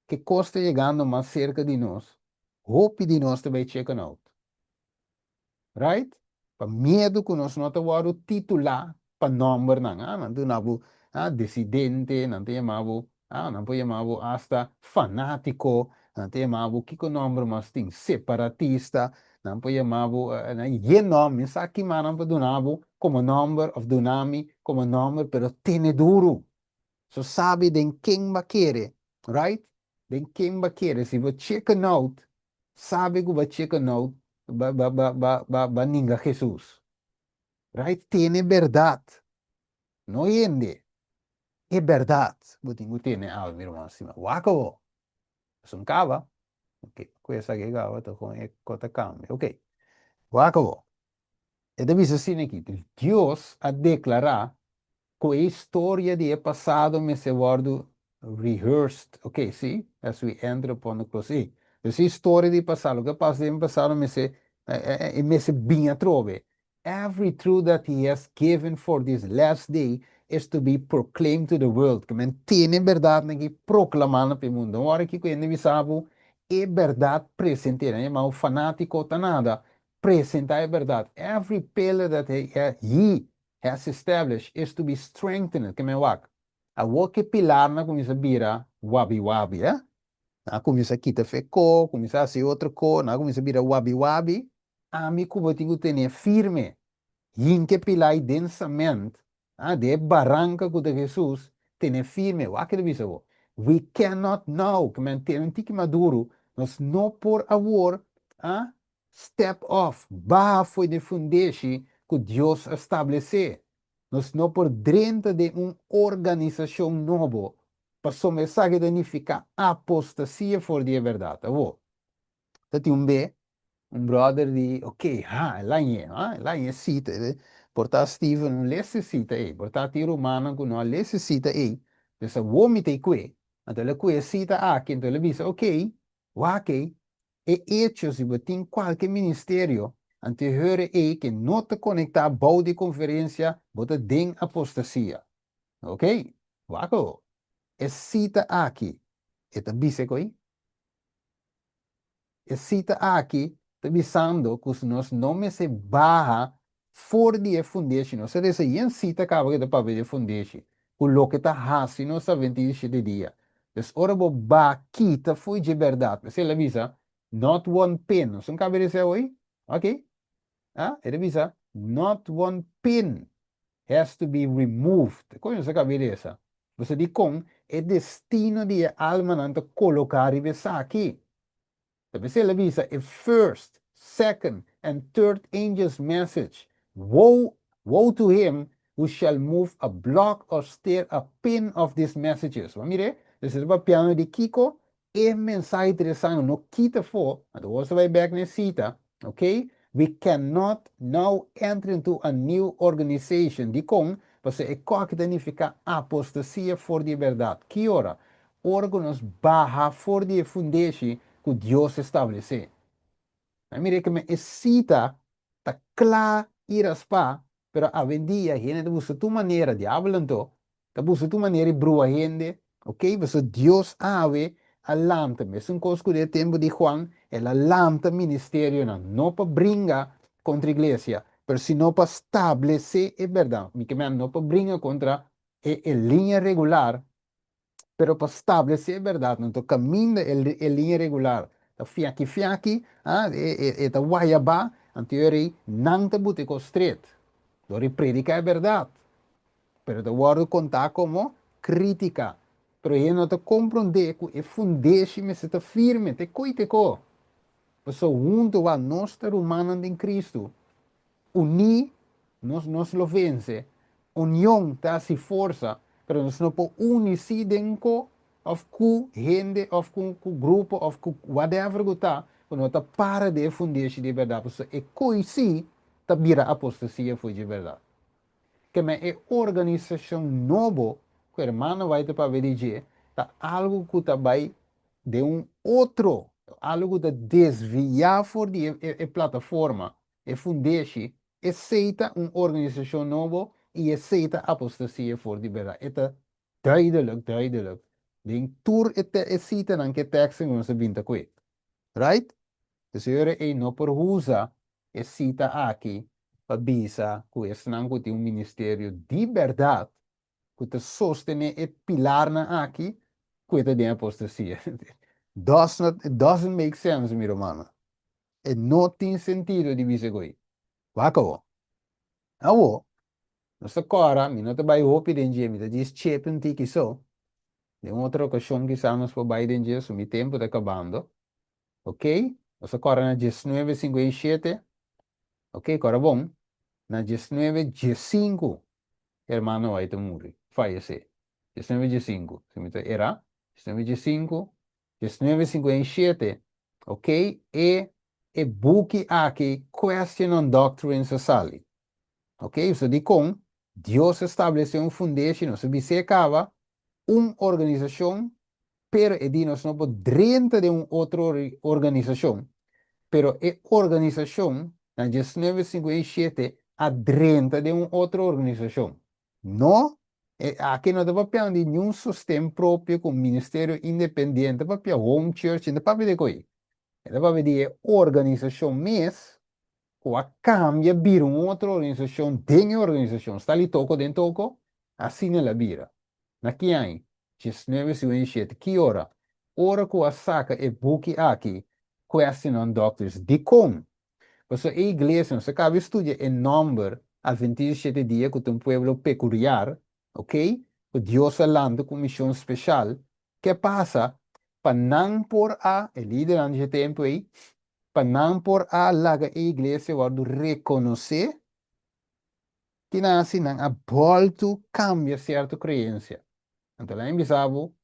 Speaker 1: que custa chegando mais cerca de nós, hope de nós também check out. Right? Pa medo que nós não temos titular para número não, não temos dissidente, não temos não temos hasta fanático, não temos que número mas tem separatista, não temos e nome, isso aqui mas não temos como número of dunami, como número, pero tem duro. So sabe de quem vai querer, right? De quem vai querer, se você check out, sabe que vai check out ba ninga Jesus. Right? Tiene verdade. Não ende. É verdade. Butingo tiene algo, meu irmão, acima. Wako. Sum cava. Ok. Coisa que gava, to com e cota cambia. Ok. Wako. E deve ser assim aqui. Deus a declarar que a história de passado me se guardo rehearsed. Ok, sim? As we enter upon the cross. Essa história de passado, o que passa em passado me se bem trove. Every truth that he has given for this last day is to be proclaimed to the world. Que mantém verdade que proclamando para o mundo. Uma hora que quando me sabe é verdade presente, né? Mas o fanático tá nada. Presentar a verdade. Every pillar that he has established is to be strengthened. Que me wak. A woke pilar na começa a virar wabi-wabi, eh? Na começa a quitar feco, começa a ser outra cor, na começa a virar wabi-wabi. A mim como tenho que ter firme. Yinke pilai densamente, de barranca de Jesus, tem firme. Aquele bicho, we cannot know, que mantém que maduro, nós não por amor, step off, barra foi de fundeixe que Deus estabelecer. Nós não por dentro de uma organização nova, para só mensagem de significar apostasia for de verdade. Tem um B, um brother di, ok, lá é cita, portar Steven não lesse cita, portar tiro humano que não lesse cita, dessa homem tem que, então ele que cita aqui, então ele diz, ok, ok, e hecho se tem qualquer ministério, anterior que não te conectar a boa de conferência, bota den apostasia, ok, waco, e cita aqui, e também se coi, e cita aqui, visando que os nossos nomes se barra fora de foundation. Ou seja, e cita acaba de papel de foundation. O lo que está assim, não sabe de dia. Então, ora, o ba quita foi de verdade. Você lhe avisa, not one pin. Não cabe dizer oi? Ok? Ele avisa, not one pin has to be removed. Como você cabe dizer? Você diz com, é destino de alma não colocar e ver aqui. Você avisa a first, second, and third angel's message. Woe to him who shall move a block or stir a pin of these messages. Maar mire, dus het is piano de Kiko, mensaje interessante, no kita for, and also by back in Sita, okay? We cannot now enter into a new organization. Die kon, você é que significa apostasia for die verdade. Que ora? Órgãos barra for die fundação que Deus estabeleceu. Mire que me excita, está claro ir a spa, pero a vendia, gente busca tu maneira de hablando, te busca tu maneira de brua gente, ok? Você Deus ave a lambda, mesmo coisa que o tempo de Juan, é a lambda ministério, não para brincar contra a igreja, mas sino para estabelecer, é verdade, não para brincar contra a linha regular, pero para estabelecer verdade, não caminho a linha regular. A fiaki, a guayaba, anteriori, não te bute com straight. Dori predica é verdade, pero te guardo contar como crítica. Pero eu não te compreender que é fundeixe, mas te firme, te coite co. Pessoa junto a nós, ser humano em Cristo. Unir, nos lo vence. União te hace força, pero nós não podemos unir dentro of ku gente, of ku grupo, of ku whatever que tá, quando tá para de fundir de verdade, porque é coisi, tá vira apostasia foi de verdade. Que me é organização novo, que o irmão vai te para ver tá algo que tá vai de outro, algo que desviar for de plataforma, e fundir aceita organização nova e aceita apostasia for de verdade. É duidelijk, duidelijk. Den tour é cita nan que texto não se binta com right? Dus eu é não por usa é cita aqui para bisa que é não que tem ministério de verdade que te sostene é pilar na aqui que é de apostasia. It doesn't make sense, mi romano. E não tem sentido de bisa coi. Wako. Awo. Nossa cara, mi não te vai hopi denje, mi te diz chepen tiki so. De outra ocasião que estamos por Biden dia, o meu tempo está acabando. Ok? Nós agora na 19:57. Ok, agora bom. Na 19:15, hermano vai te morrer. Falecer. 19:15. Era 19:15, 19:57. Ok? E buki aqui Question on Doctrine Society. Ok? Isso de com Deus estabeleceu fundação, não se acaba organização, pero nós não podemos de outra organização, pero organização na 1957 adrenta de outra organização. Não, aqui não dá para de nenhum sistema próprio com ministério independente, para home church, não para de coisa. Dá para de organização mesmo, ou a cambia vir outra organização, tem organização, está ali toco dentro toco, assim ela vira. Naqui aí, 19:57, que hora? Hora que a saca é buki aqui, question on doctors, de com. Porque a igreja, você acaba de estudar em número, a 27 dias, que tem um povo peculiar, ok? Que Deus landa com missão especial. Que passa? Para não por líder de tempo aí, para não por laga a igreja, vai reconhecer que nasce não a volta cambia certa crença. Então, lá em Bisabo,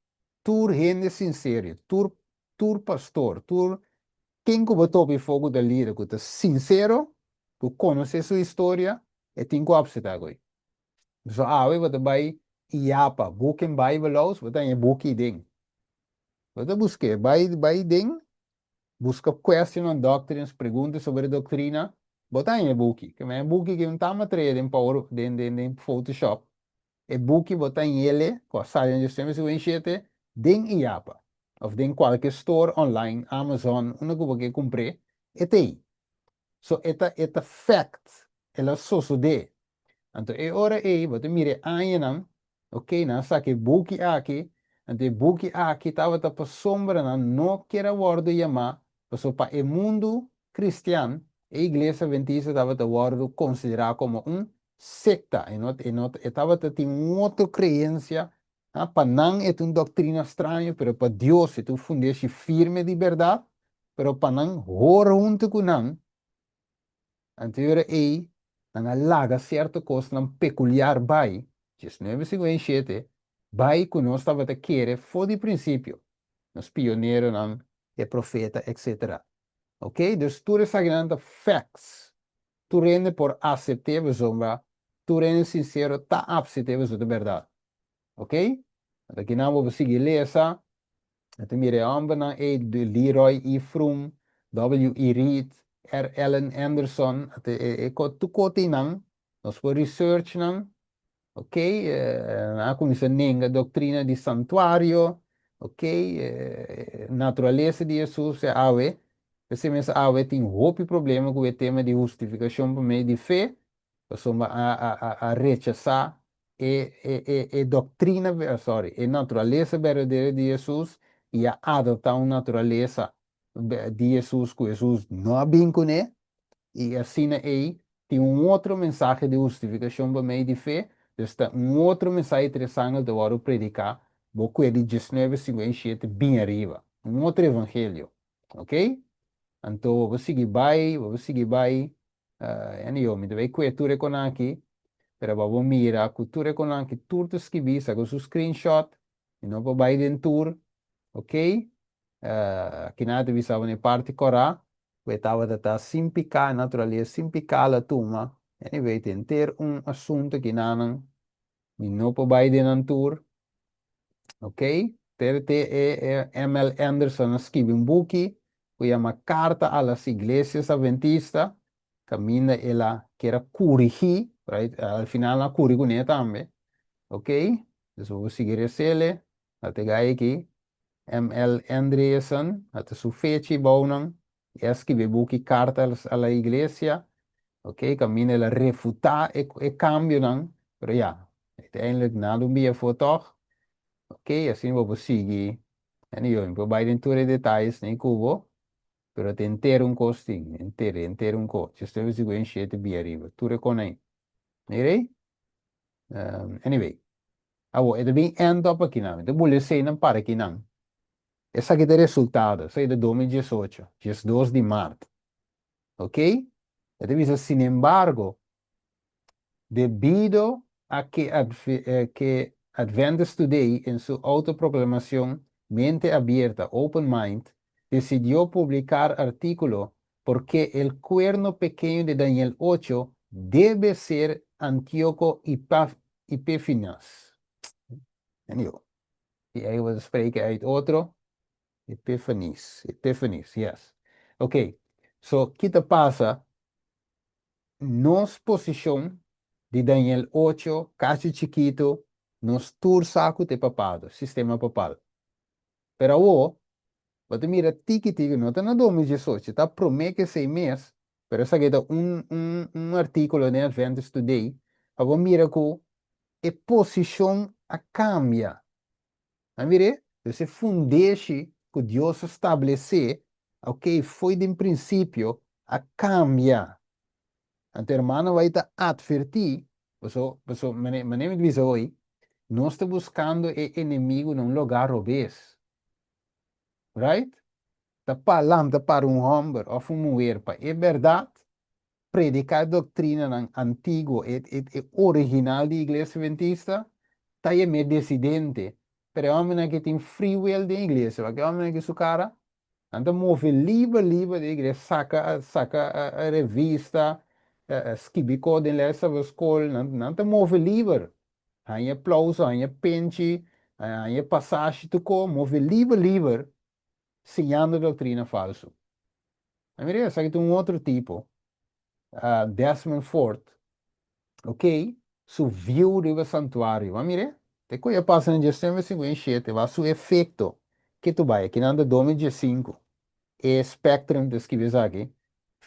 Speaker 1: tur gente sincero, tur pastor, tur quem que botou para fogo da líder, que é sincero, que conhece sua história, e tem que observar agora. So, você vai iapa, busquem Bible laws, você tem buque ding. Você busca, vai ding, busca question on doctrines, perguntas sobre doutrina, botar em buque, que é buque que não está matéria em Power, em Photoshop. E buki botar em ele, com a saia de sistema de den iapa. Of den qualquer store online, Amazon, uma coisa que comprei, é aí. So, eta fact, ela só de. Então, é hora aí, você mire aí, não, ok, não, sabe, buki aqui, então, buki aqui, estava para sombra, não quer word chamar, para o mundo cristiano, a igreja adventista estava a word considerar como secta, estava tendo outra crença, para não é uma doutrina estranha, mas para Deus é uma fundação firme de verdade, mas para não, junto com não, então aí, na laga certo coisa não peculiar bai, 1957, bai que nós estava a querer foi de princípio, nos pioneiros, não, é profeta, etc. Ok? Dus tu is sagrada facts. Tu rende por aceitável sombra, tu rende sincero, tá aceitável de verdade. Ok? Aqui não vou seguir lesa. Até mire ambana de Leroy E. Froome, W. E. Reed, R. Ellen Anderson, até tu koti nang, nós por research nang, ok? Como se nenga doutrina de santuário, ok? Natureza de Jesus é ave. Esse mês ave tem roupa problema com o tema de justificação por meio de fé, somos a rechazar doutrina, sorry, a natureza verdadeira de Jesus e a adotar uma natureza de Jesus que Jesus não vincula, e assim aí tem outro mensagem de justificação por meio de fé, está outro mensagem interessante de eu predicar, vou que ele 19:57 bem arriba, outro evangelho, ok? Então, vou seguir vai, me deve cultura com aqui, pero vamos mirar cultura com aqui, tudo que vi, saco su screenshot, e não vou vai dentro tour, ok? Aqui nada visava na parte corá, eu estava a simplificar a natureza, simplificar a turma, anyway, tem ter assunto que não vou vai dentro tour, ok? M.L. Anderson escreve um book que chama Carta a las Iglesias Adventistas, camina ela quer corrigir, right? Al final na corrige também, ok? Então vou seguir esse, até aqui, M.L. Anderson, até sua fecha bom, escreve book Carta a la Iglesia, ok? Camina ela refutar e cambio, não? Pero ja, uiteindelijk nada meer voor toch? Ok, assim vou seguir. Anyway, vou vai em todos os detalhes, nem cubo, pero tem ter um costing, ter um cost. Just we go encher de bia arriba. Tudo com aí. Nere? Anyway, é bem end up aqui não. Então, vou sei não para aqui não. Essa aqui é o resultado, sai de 2018, dia 2 de março. Ok? Então, sin embargo, debido a que Adventist Today, en su autoproclamación Mente Abierta, Open Mind, decidió publicar artículo porque el cuerno pequeño de Daniel 8 debe ser Antíoco Epífanes. Y ahí voy a spreken uit otro. Epífanes, yes. Ok, so, ¿qué te pasa? Nos posición de Daniel 8, caso chiquito, nos tur saco de papado, sistema papal. Pero o, você mira tiki, não está na 2018, está promete 6 meses, pero essa aqui é um artículo de Adventist Today, agora mira que a posição a cambia. A mire, você fundeixe que Deus estabelecer, ok, foi de princípio, a cambia. Então, hermano vai te advertir, você me diz hoje, não está buscando o inimigo num lugar obeso, right? Está falando para um homem ou uma mulher, é verdade, predicar a doutrina antiga e original da igreja adventista, está aí meio dissidente, pero homem que tem free will da igreja, porque homem que su cara, então move livre da igreja, saca a revista, escrever de essa escola, não move livre. Aí aplauso, aí pente, aí passagem, tu move livre, ensinando doutrina falso. A mim, essa aqui tem um outro tipo, Desmond Ford, ok? Subiu do santuário, a mire, te coisa passa em dezembro 57, vai su efeito, que tu vai, que nanda 2015, e Spectrum descreve aqui,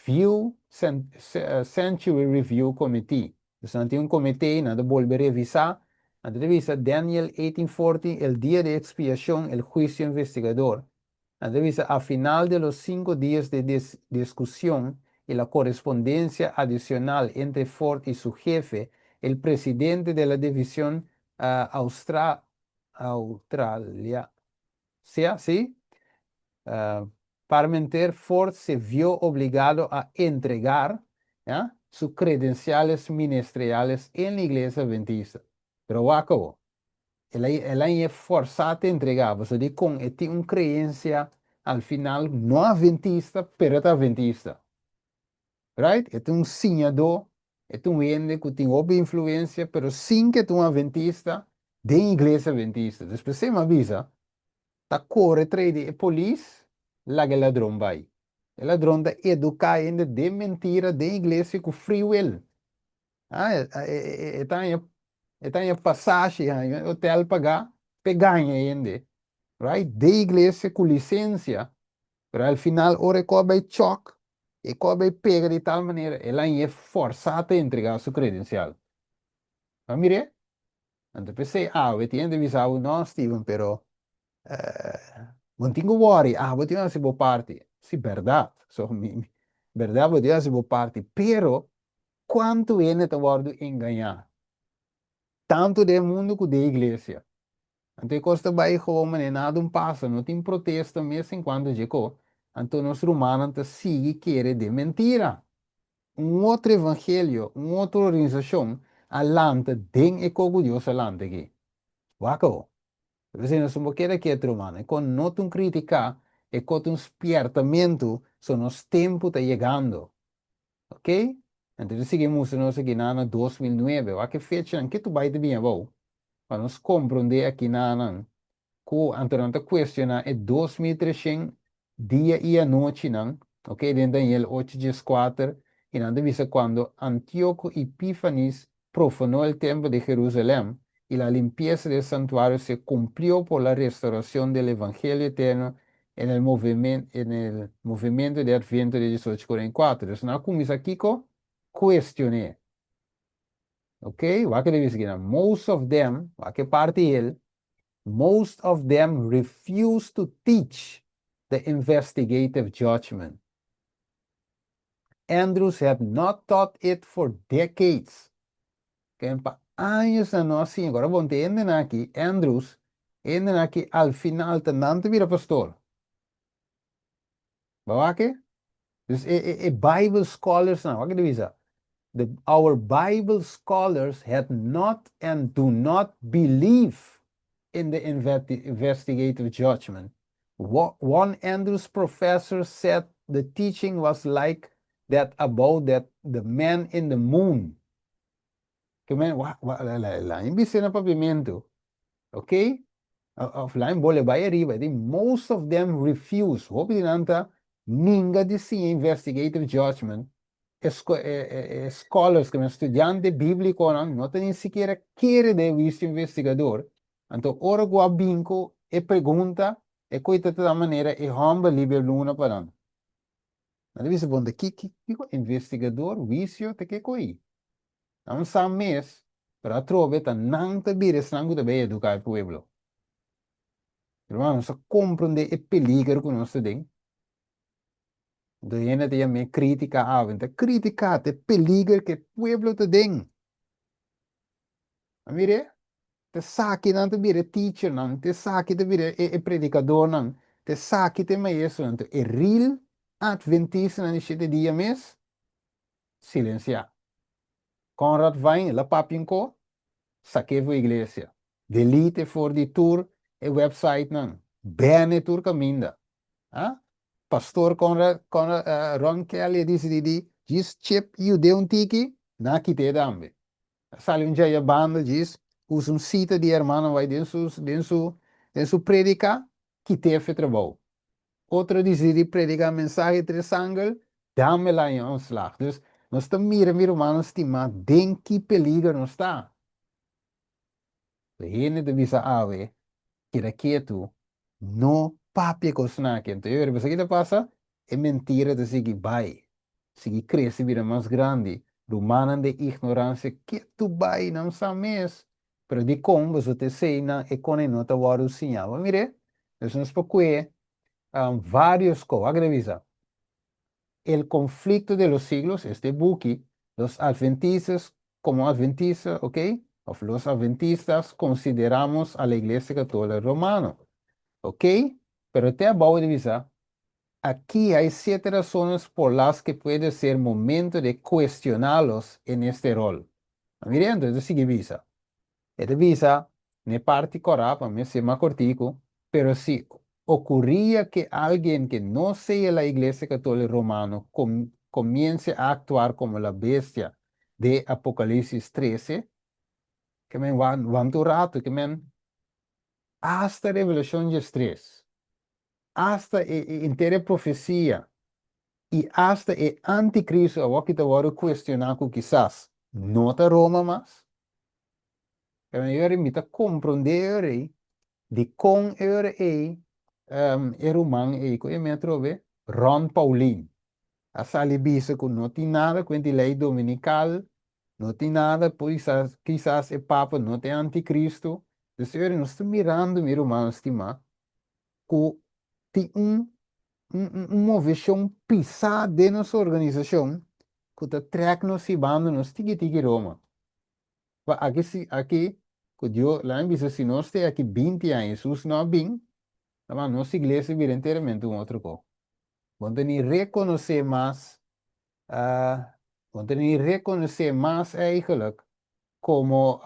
Speaker 1: View Century Review Committee. Então, tem comitê, nada volver revisar, nada revisa Daniel 1840, el día de expiación, el juicio investigador. Nada revisa a final de los 5 días de discusión y la correspondencia adicional entre Ford y su jefe, el presidente de la división Australia. ¿Sí? Parmenter Ford se vio obligado a entregar, ¿ya? sus credenciales ministeriales en la iglesia adventista. Pero Waco, él es forzado a entregar, so de con tiene una creencia al final no adventista, pero es adventista. Right? É um sonhador, é um ende que tem outra influência, pero sim que é um adventista de igreja adventista. Depois você me avisa, tá corre atrás de polícia, lá que ladrão vai. O ladrão da educar ainda de mentira de igreja com free will. Ah, tá em passagem, hotel pagar, pegar ainda. Right? De igreja com licença. Pero al final, ora cobre choque e cobre pega de tal maneira, ela é forçada a entregar sua credencial. Mas mire, então pensei, eu tinha avisado, não, Steven, pero não tenho worry, vou ter uma boa parte. Sim, verdade, verdade, vou ter uma boa parte, pero quanto é neta wordo enganar? Tanto do mundo como da igreja. Então, costa vai como nada passa, não tem protesto mesmo enquanto chegou. Então, nós romanos sigue querer de mentira. Outro evangelho, outra organização, alante, den e como Deus alante aqui. Waco. Você não somos querer que é romano. Quando não tem crítica, e quando um despertamento, são os tempos está chegando. Ok? Então, seguimos nós aqui na 2009. Que fecha, que tu vai de bem, bom? Para nós compreender aqui na ko antoranta questiona é 2300 dia e a noite não, ok? Dentro Daniel 8:4 e não divisa quando Antíoco Epífanes profanou o templo de Jerusalém e a limpieza del santuario se cumplió por la restauración del evangelio eterno en el movimiento de Adviento de 1844. Entonces, no comienza aquí con cuestioné. Ok? Va que dice que most of them, va que parte él, most of them refuse to teach the investigative judgment. Andrews have not taught it for decades. Que para anos não assim, agora vão ter aqui, Andrews, aqui al final tanto vira pastor. Bawa que? Dus Bible scholars now, what do our Bible scholars had not and do not believe in the investigative judgment. One Andrews professor said the teaching was like that about the man in the moon. Que man, la imbecil na pavimento. Okay? Offline bole vai arriba. Most of them refuse. Hope dinanta ninga de si investigative judgment. Scholars, como estudante bíblico, não tem sequer querer de visto investigador. Então, ora o abinco e pergunta, e coita da maneira, e romba livre luna para não. Não deve ser bom, que investigador, vício, te que coi. Não sabe mês, para trove, tá não te vires, não te bem educar o pueblo. Irmão, só compreende e peligro que nós temos. De ene te me crítica avente. Crítica te peligro que pueblo te den. Mire, te saki nan te bire teacher nan, te saki te bire predicador nan, te saki te maestro nan, e real adventista nan ishite dia mes, silencia. Conrad Vain, la papinko, saquevo iglesia. Delete for di tour e website nan. Bene tour caminda. Ah? Pastor Ron Kelly diz, just chip you de un tiki, na kite dambe. Sale un jaya banda diz, usa cita de hermano vai dentro su predica, kite fe trabalho. Outro diz, predica mensagem tres angel, dame lá em slag. Dus, nós estamos mirando, irmãos, estimar, den que peligro não está. De gente de visa ave, que daqui tu, no papi cosnaque. Então, eu o que passa? É mentira de seguir vai. Seguir cresce, vira mais grande. Do manan de ignorância, que tu vai, não sabe mesmo. Pero de como você te seina e com não te vara o sinal. Mire, nós nos procuramos vários coisas. Agrevisa. El conflicto de los siglos, este buki, los adventistas, como adventistas, ¿ok? Los adventistas consideramos a la Iglesia Católica Romana. ¿Ok? Pero te acabo de avisar, aquí hay 7 razones por las que puede ser momento de cuestionarlos en este rol. Mire, entonces sigue visa. Esta visa, ne parte corapa, me se más cortico, pero si ocurría que alguien que no sea la Iglesia Católica Romana comience a actuar como la bestia de Apocalipsis 13, que me van tu rato, que me hasta Revelación 3, hasta entera profecía y hasta el anticristo, a que te voy a cuestionar quizás, no te Roma más, que me invita a comprender de con Roman que me trove Ron Paulin. A sali bisa con no tiene nada con la ley dominical, no tiene nada, pues quizás el Papa no te anticristo. Entonces, eu não estou mirando, meu irmão, estima, que tem uma visão pisada de nossa organização, que está trazendo se bando nos tiki Roma. Aqui, aqui, que Deus, lá em bisa, se nós temos aqui 20 anos, Jesus não bem, mas nossa igreja vira inteiramente um outro coisa. Vamos ter que reconhecer mais, vamos ter que reconhecer mais eigenlijk como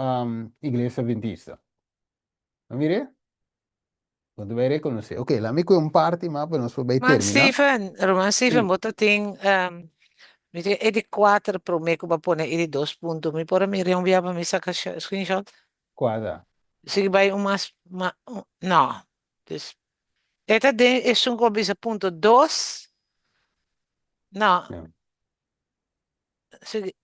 Speaker 1: igreja adventista. Mire? Quando vai reconhecer. Ok, lá me um parte, mas para nós vai
Speaker 4: Man
Speaker 1: terminar.
Speaker 4: Steven, Roman Steven,
Speaker 1: Sim,
Speaker 4: bota tem, é de 4 para mim que vai pôr ele 2 pontos. Me pôr me reenviar para me sacar screenshot.
Speaker 1: quadra.
Speaker 4: Sigue vai não. Dus, esta é um cobiça ponto 2. Não,
Speaker 1: Yeah.
Speaker 4: sigue,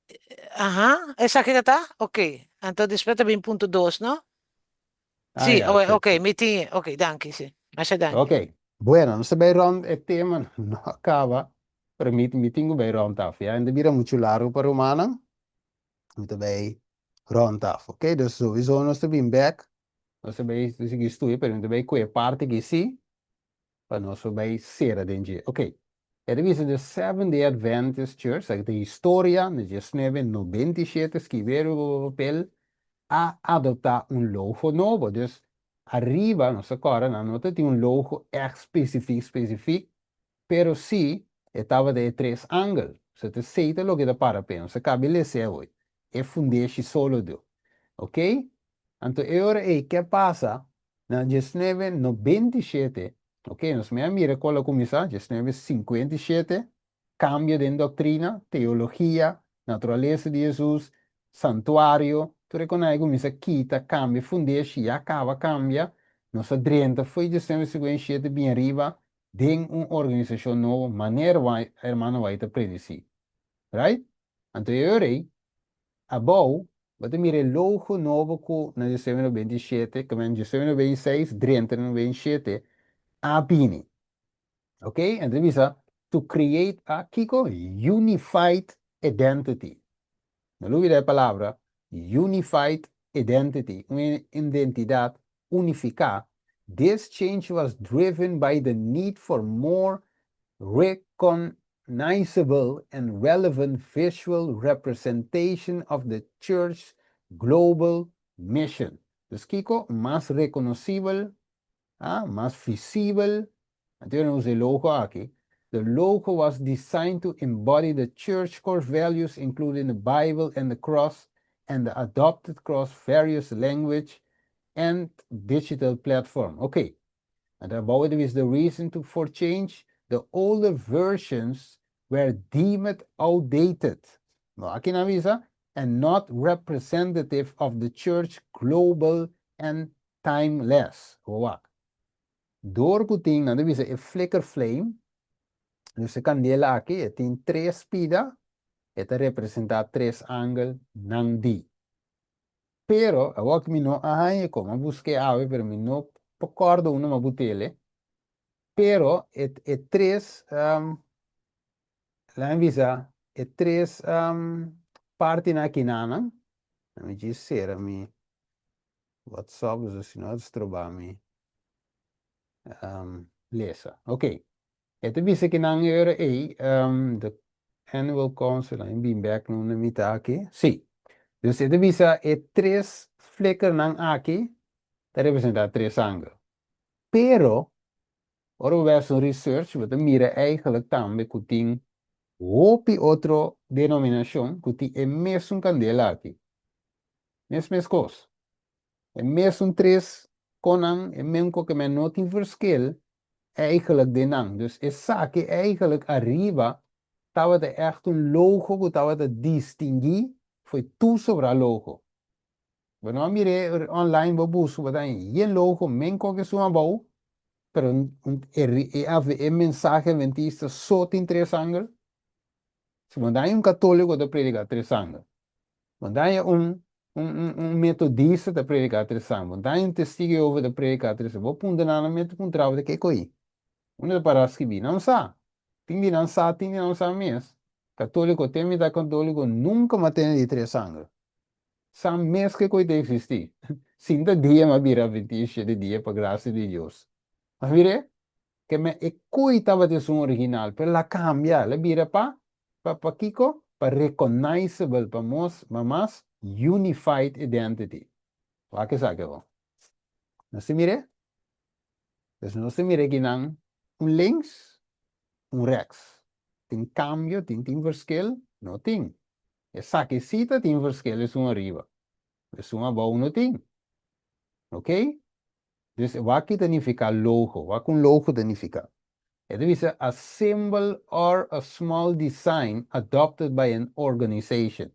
Speaker 4: ajá, essa aqui está? Ok. Então, desperta bem ponto 2, não?
Speaker 1: Ah,
Speaker 4: Sim,
Speaker 1: ja, sim,
Speaker 4: ok,
Speaker 1: sim.
Speaker 4: me tinha, ok, danke, sim. Mas danke.
Speaker 1: Ok, bueno, nós vai rond o tema não acaba. Para mim, me tenho bem rond af. Ja, ainda vira muito largo para o humano. Muito bem rond af. Ok, dus sowieso nós estamos back. Nós vai seguir estudando, pero muito bem com a parte que sim, para nós vai ser a dentro. Ok. Er is de Seventh-day Adventist Church, de história, de 1997, escreveram o papel a adoptar um logo novo. Dus arriba, nossa cara, não tem um logo específico, pero sim, estava de 3 ângulos. Você te aceita o que dá para pena. Você cabe ler hoje. É fundeixe solo do. Ok? Então, agora, que passa? Na 1997, ok? Nós me mira qual começar, 1957, cambio de doutrina, teologia, natureza de Jesus, santuário, tu reconhece como isso quita, cambia, fundeixe, e acaba, cambia. Nossa 30 foi 1957, bem arriba, de uma organização nova, maneira vai, hermano, vai te predecir. Right? Então, agora, abou, você mira logo novo que na 1927, que em 1926, 1927, a Bini. Ok? Então, bisa, to create a Kiko unified identity. Não olvide a palavra unified identity, uma identidade unificada. This change was driven by the need for more recognizable and relevant visual representation of the church's global mission. Dus Kiko, más reconocible, más visible. Tenemos el logo aquí. The logo was designed to embody the church core values, including the Bible and the cross, and the adopted cross various language and digital platform. Okay. And about is the reason for change. The older versions were deemed outdated. No, aquí no avisa, and not representative of the church global and timeless. Door kuting na avisa a flicker flame. Dus a candela aqui tem 3 pida. Esta representa 3 ângulos nang di. Pero, awak mi no ahay ko, mabuske ave, pero mi no pocordo una mabutele. Pero é 3, lá visa, é 3 parte na kinana. Me dizer a mim, WhatsApp, se não trovar me lesa. Ok. Ito visa kinang era the annual council in Bimbek no namita aqui. Sim. Dus ito visa é 3 flicker ng aki, te representa 3 ângulos. Pero Ora we een research, wat mira eigenlijk tambe kuting hopi otro denominación, kuti e mesmo candela aqui. Mes cos. E mesmo tres konan, e menko que men not in verschil, eigenlijk denang. Dus is sake eigenlijk arriba, tawa de echt een logo, ku tawa de distingui, foi tu sobre logo. Bueno, mire online babus, wat dan je logo, menko que suma bau, pero e mensaje ventista só tem três ângulos. Se mandar um católico de predicar três ângulos. Mandar metodista de predicar três ângulos. Mandar testigo over de predicar três ângulos. Vou pôr na mente com trava de que coi. Onde para escrever? Não sabe. Tem de não sabe mesmo. Católico tem da católico nunca mantém de três ângulos. Sabe mesmo que coi deve existir. Sinta dia, mas vira 27 de dia, para graça de Deus. Mas vire? Que me estaba de su original, pero la cambia, la vira pa Kiko, pa recognizable, pa más unified identity. ¿Va que saque vos? ¿No se mire? Pues no se mire que nan un links, un rechts. Tin cambio, tin verschil, no tin. E saque cita, tin verschil es un arriba. Es un abajo, no tin. ¿Ok? Dus wat significa logo? Wat un logo significa? It is a symbol or a small design adopted by an organization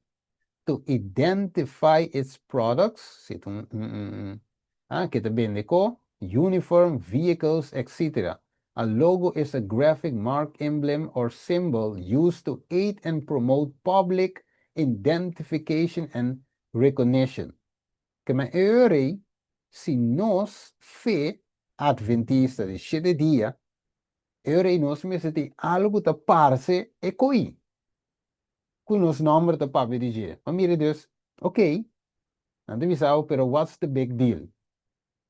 Speaker 1: to identify its products, que te vende uniform, vehicles, etc. A logo is a graphic mark, emblem, or symbol used to aid and promote public identification and recognition. Que me eure, si nos fe adventista de 7 dia, eure nos me senti algo te parse e coi. Con nos nombre te papi dice. Maar mire dus, ok, dan devi sao, pero what's the big deal?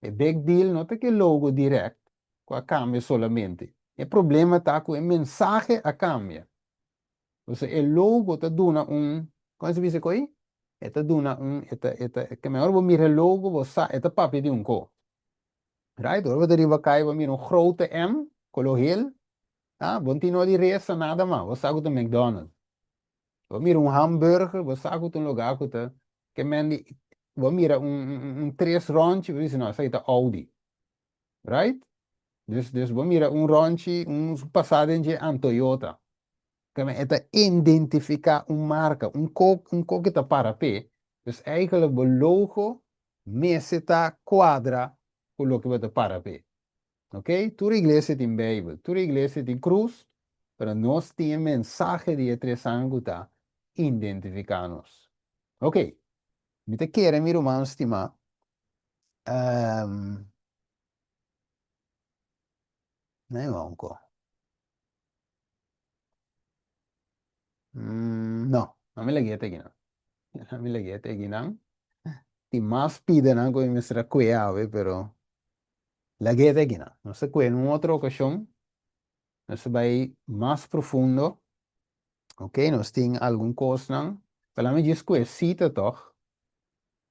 Speaker 1: E big deal não é que logo direct, com a cambia solamente. O problema está com o mensagem a cambia. Ou seja, o logo te dona como se diz coi? E te dona que melhor vou mirar o logo, vou sa, e te papi de co. Right? Ora vou arriba cai, vou mirar grote M, colorgeel. Ah, continua di resa nada mais. Você sabe o McDonald's. Vou mirar hamburger, você sabe o lugar que mendi. Vou mirar três ranch, você diz não, isso aí tá Audi. Right? Dus vou mirar ranch, passado em Toyota. Que me é identificar marca, co que tá para pé. Dus eigenlijk o logo me tá quadra com o que vai para pé. Ok? Toda igreja tem Bíblia, toda igreja tem cruz, pero nós temos mensagem de três ângulos identificar-nos. Ok? Me te quero, meu irmão, estimar. Né, Monco? Não me liguei até aqui, não. Não me liguei até aqui, não. Tem mais pida, não, que me será cueave, pero... Liguei até aqui, não. Não se cuea em outra ocasião. Não se vai mais profundo. Ok? Nós temos alguma coisa, não. Pelo menos diz que cita, toch?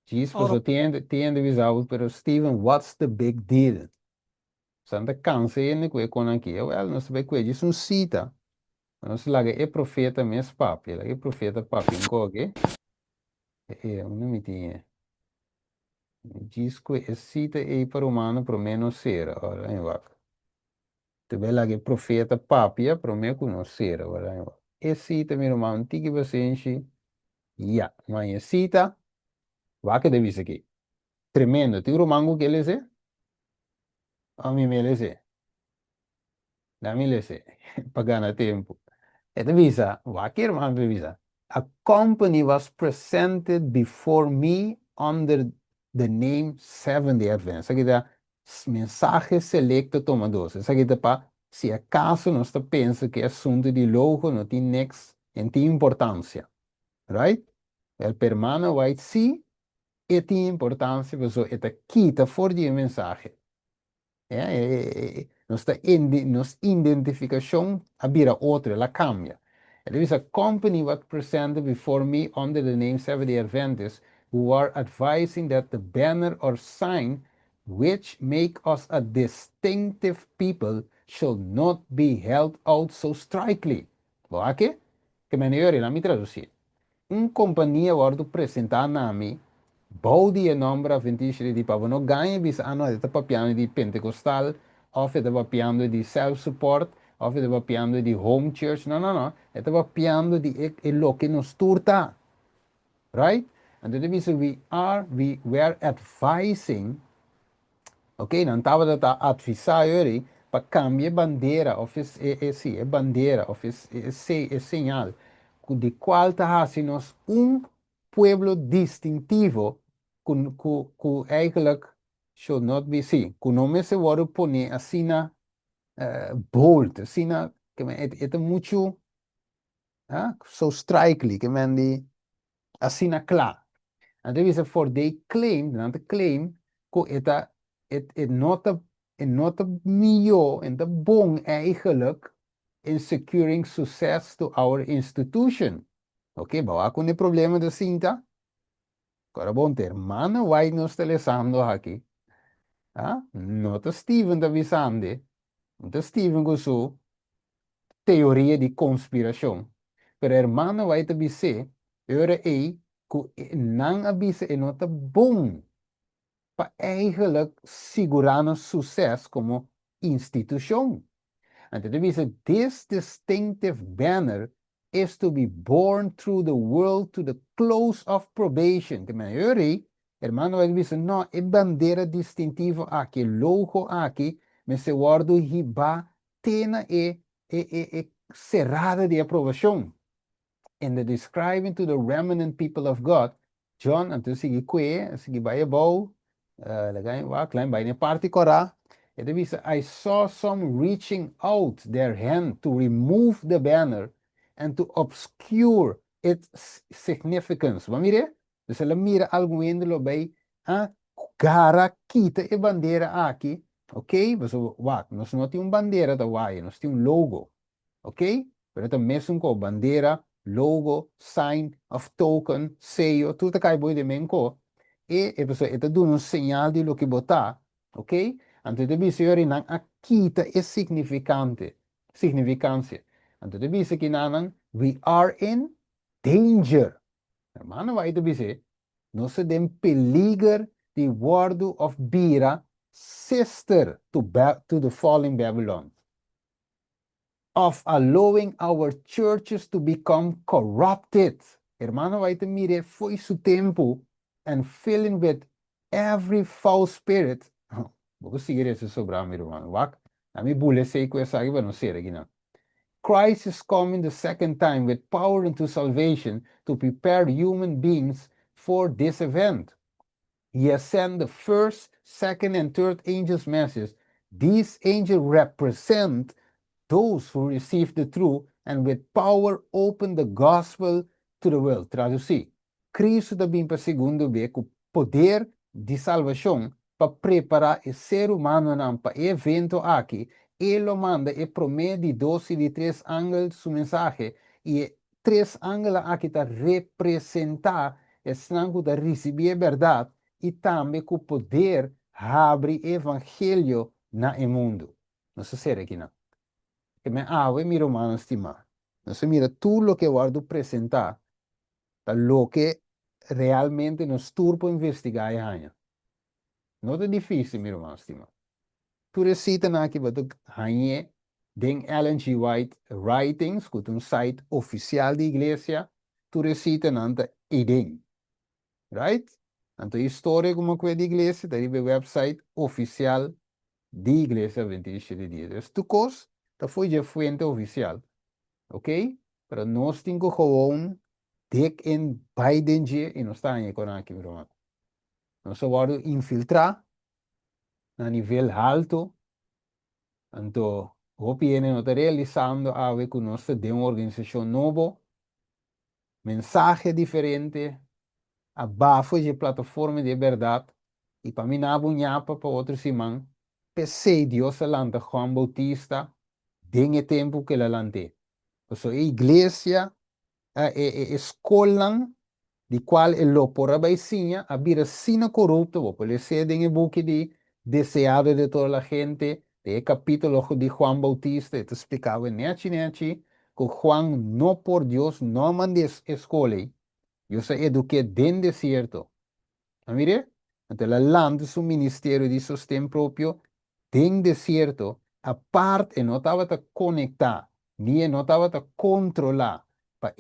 Speaker 1: Diz,
Speaker 4: Oro,
Speaker 1: tiende visado, pero Steven, what's the big deal? Santa cansa e que com aqui. Well, não se vai que diz cita. Não se laga é profeta mesmo papi. É profeta papi. Ok? Não me tinha. Diz que é cita e para o humano para menos ser. Ora, em vaca. Te vai laga profeta papi, para me conhecer. Ora, em vaca. É cita, meu irmão, antigo bastante. Ya, mas é cita. Vaca deve ser aqui. Tremendo. Tem um mango que ele é? A mim me ele é. Dami lese, pagana tempo. Et visa, wakir man visa. A company was presented before me under the name 70 Advance. Aqui dá mensagem selecto toma 12. Aqui dá para, se acaso nós está pensa que assunto de logo não tem next, não tem importância. Right? El permano vai sim, e tem importância, porque é quita for de mensagem. Nuestra identificación había otra, la cambia. There is a company was presented before me under the name Seventh-day Adventists who are advising that the banner or sign which make us a distinctive people shall not be held out so strictly. Boa que? Que melhor, lá me traduzir. Companhia wordt presentar a mim, boude e nombra 20 de pavo, não ganha bis ano, está papiando de pentecostal, ou está papiando de self-support, ou está papiando de home church, não, está papiando de lo que nos turta, right? And then we are advising, ok, não estava a advisar ele para cambiar bandeira, of é bandeira, of é sinal, de qual está sendo pueblo distintivo, que eigenlijk should not be seen, que não me se pode poner assim na bold, assim na, que é muito, so strikely, que men die, assim na claro. En dat is voor die claim, de claim, ko het nota mio en de bon eigenlijk in securing success to our institution. Oké, bawa kun de problemen de cinta. Kora bon ter mana wai nos telesando aqui. Nota Steven da visande. Nota Steven go so teoria de conspiração. Pero hermano vai te bise, ora ku nang abise e nota bom para eigenlijk segurar sucesso como instituição. Então, this distinctive banner is to be born through the world to the close of probation. Que maioria, hermano, vai dizer, não, é bandeira distintiva aqui, logo aqui, mas se guardo hiba, tena cerrada de aprovação. In the describing to the remnant people of God, John, então sige kwe, sige baie bou, lagay wa, klein baie party kora. It means I saw some reaching out their hand to remove the banner and to obscure its significance. Mire? Dus ela mira algo índolo bij, cara kita e bandeira aqui, ok? Mas wa, nós não temos bandeira da Hawaii, nós temos logo, ok? Pero também com bandeira, logo, sign of token, sello, tudo que vai de menco. E a pessoa está dando sinal de lo que botar, ok? Então, de bisogna não aquita é significância. Então, de bisogna que não, we are in danger. Hermano, vai de bisogna, nós temos peligro de word of Bira, sister to the falling Babylon, of allowing our churches to become corrupted. Hermano, vai te mire, foi su tempo, and filling with every foul spirit. Vou seguir esse sobrar, meu irmão. Wak, a mi bule sei que essa aqui não ser aqui não. Christ is coming the second time with power into salvation to prepare human beings for this event. He has sent the first, second, and third angels' messages. These angels represent those who receive the truth and with power open the gospel to the world. Traduzir. Cristo também para segundo vez com poder de salvação para preparar o ser humano para o evento aqui. Ele manda e promete 12 de 3 ángeles su mensagem e 3 ángeles aqui está representar estão da receber a verdade e também com poder abre evangelho na mundo. Não se será aqui não. Que me ave mi romano estimado. Entonces, mira, tú lo que guardo presentar, lo que realmente nos turbo investigar año. No es difícil, mi romano estimado. Tú recitas aquí, wat ik hanje, den Ellen G. White Writings, que es un site oficial de iglesia, tú recitas ante idem. Right? Ante historia como que de iglesia, daar heb website oficial de iglesia 27 dias. Dus tu cos, dat foi je fuente oficial. Ok? Pero nós temos gewoon dik in Biden e nós estamos com aqui, meu irmão. Nós vamos infiltrar a nível alto. Então, o PN não está realizando a ver que nós temos uma organização nova, mensagem diferente, abaixo de plataforma de verdade. E para mim, não é para outro Simão. PC Deus lanta Juan Bautista, tem tempo que ele lante. Então, a igreja escola de qual ele por abaicinha a vida sina corrupto, por ele ser em boca de deseado de toda a gente, De capítulo de Juan Bautista, te explicaba nechi que Juan no por Dios no mande escole. Yo se eduqué den desierto. Mire, ante la land su ministerio de sostén propio, den desierto, aparte no estaba a conectar, ni no estaba a controlar, para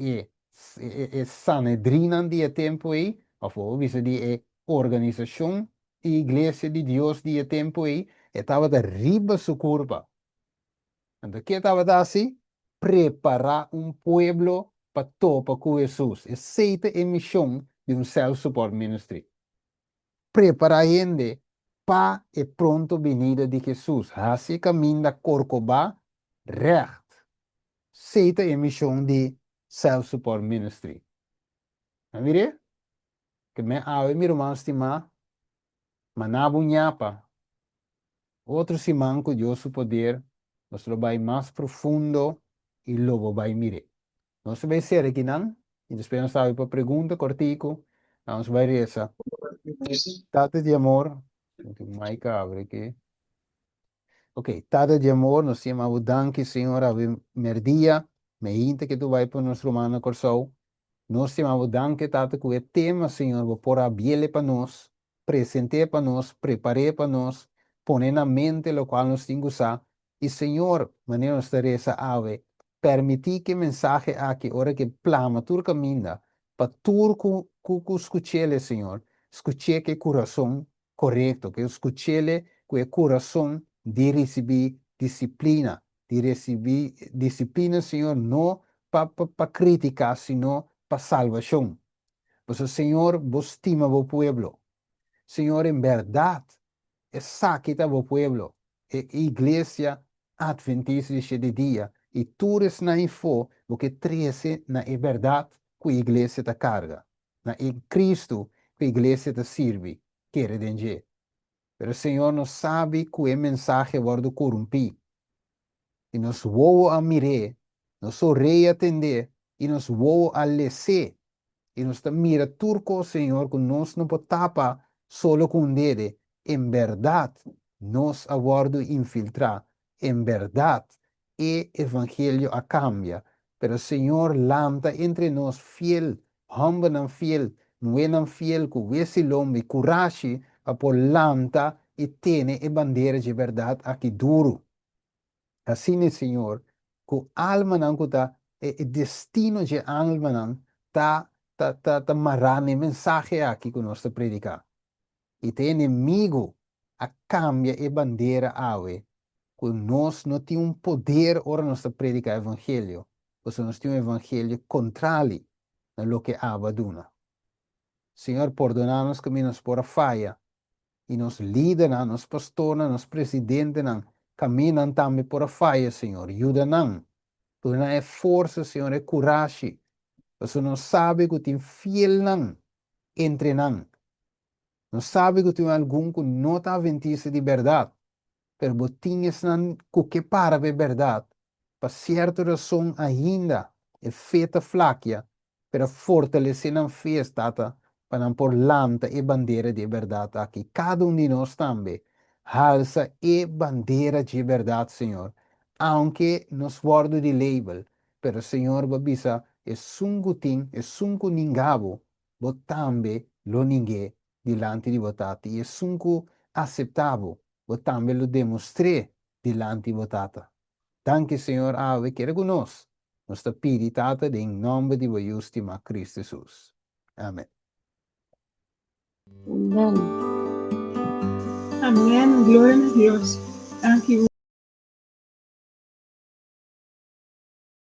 Speaker 1: sanedrinan de tempo aí, of visa de organização e igreja de Deus de tempo aí, estava de riba su curva. Então, que estava assim? Preparar pueblo para topar com Jesus. Aceita a missão de self-support ministry. Preparar a gente para a pronto venida de Jesus. Assim caminha Corcová recht. Aceita a missão de self-support ministry. Mire, que me ave mi irmão estima, manabu ñapa. Outro simão com Deus su poder, nós vai mais profundo e logo vai mire. Nós vai ser aqui não? E depois nós vamos para pergunta cortico, nós vai reza. Tata de amor, mais cabra aqui. Ok, Tata de amor, nós chamamos danke, Senhor, a merdia, me inte que tu vai para nosso romano corsou. Nós chamamos danke, Tata, que o tema, Senhor, vou pôr a biele para nós, presente para nós, prepare para nós, pôr na mente o qual nós temos que usar. E, Senhor, maneira nós essa ave, permitir que mensagem aqui, hora que plama, tur caminha, para tur que escutele, Senhor, escute que coração correto, que escutele que o coração de receber disciplina, Senhor, não para criticar, sino para salvação. Pues o Senhor, vos estima o pueblo. Senhor, em verdade, saquita o pueblo. Igreja adventista de dia. E tudo na info, porque trece na verdade que a igreja te carga. Na Cristo que a igreja te serve. Quer dizer. Pero o Senhor não sabe que o mensagem vai corromper. E nos vou a mirar, nos rei atender, e nos vou a lecer. E nos mira turco, Senhor, que nós não podemos tapar solo com um dedo. Em verdade, nos aguardo infiltrar. Em verdade, o evangelho a cambia. Pero Senhor, lanta entre nós fiel, humble não fiel, não fiel, com esse nome, coragem, a por lanta e tene a bandeira de verdade aqui duro. Assim, Senhor, que alma não está, o destino de alma não tá marrando mensagem aqui que nós predicar. E tem inimigo a cambia e bandeira ave, que nós não temos poder ora nós predicar evangelho, porque nós temos evangelho contrário a lo que ava duna. Senhor, perdonar-nos que nos por a falha, e nos líderes, nos pastores, nos presidentes, caminham também por a falha, Senhor. Ajuda-nos. Tu não é força, Senhor, é coragem. Você não sabe que tem fiel não entre nós. Não sabe que tem algum que não está adventista de verdade. Pero botinhas não que para a verdade. Para certa razão ainda é feita flaquia. Para fortalecer não fez, tata. Para não pôr lanta e bandeira de verdade aqui. Cada de nós também. Alça e bandeira de verdade, Senhor. Aunque nos guardo de label. Pero, Senhor, babisa, é sungutin, é sungu ningabo. Botambe lo ninguém dilante de votati. É sungu aceitável. Eu também lo demonstrei diante de votata. Danke, Senhor, ave que reconosce. Nós te pedi, tata, em nome de Cristo Jesus. Amém.
Speaker 2: Amen.
Speaker 3: Amén, gloria a Dios. Thank you.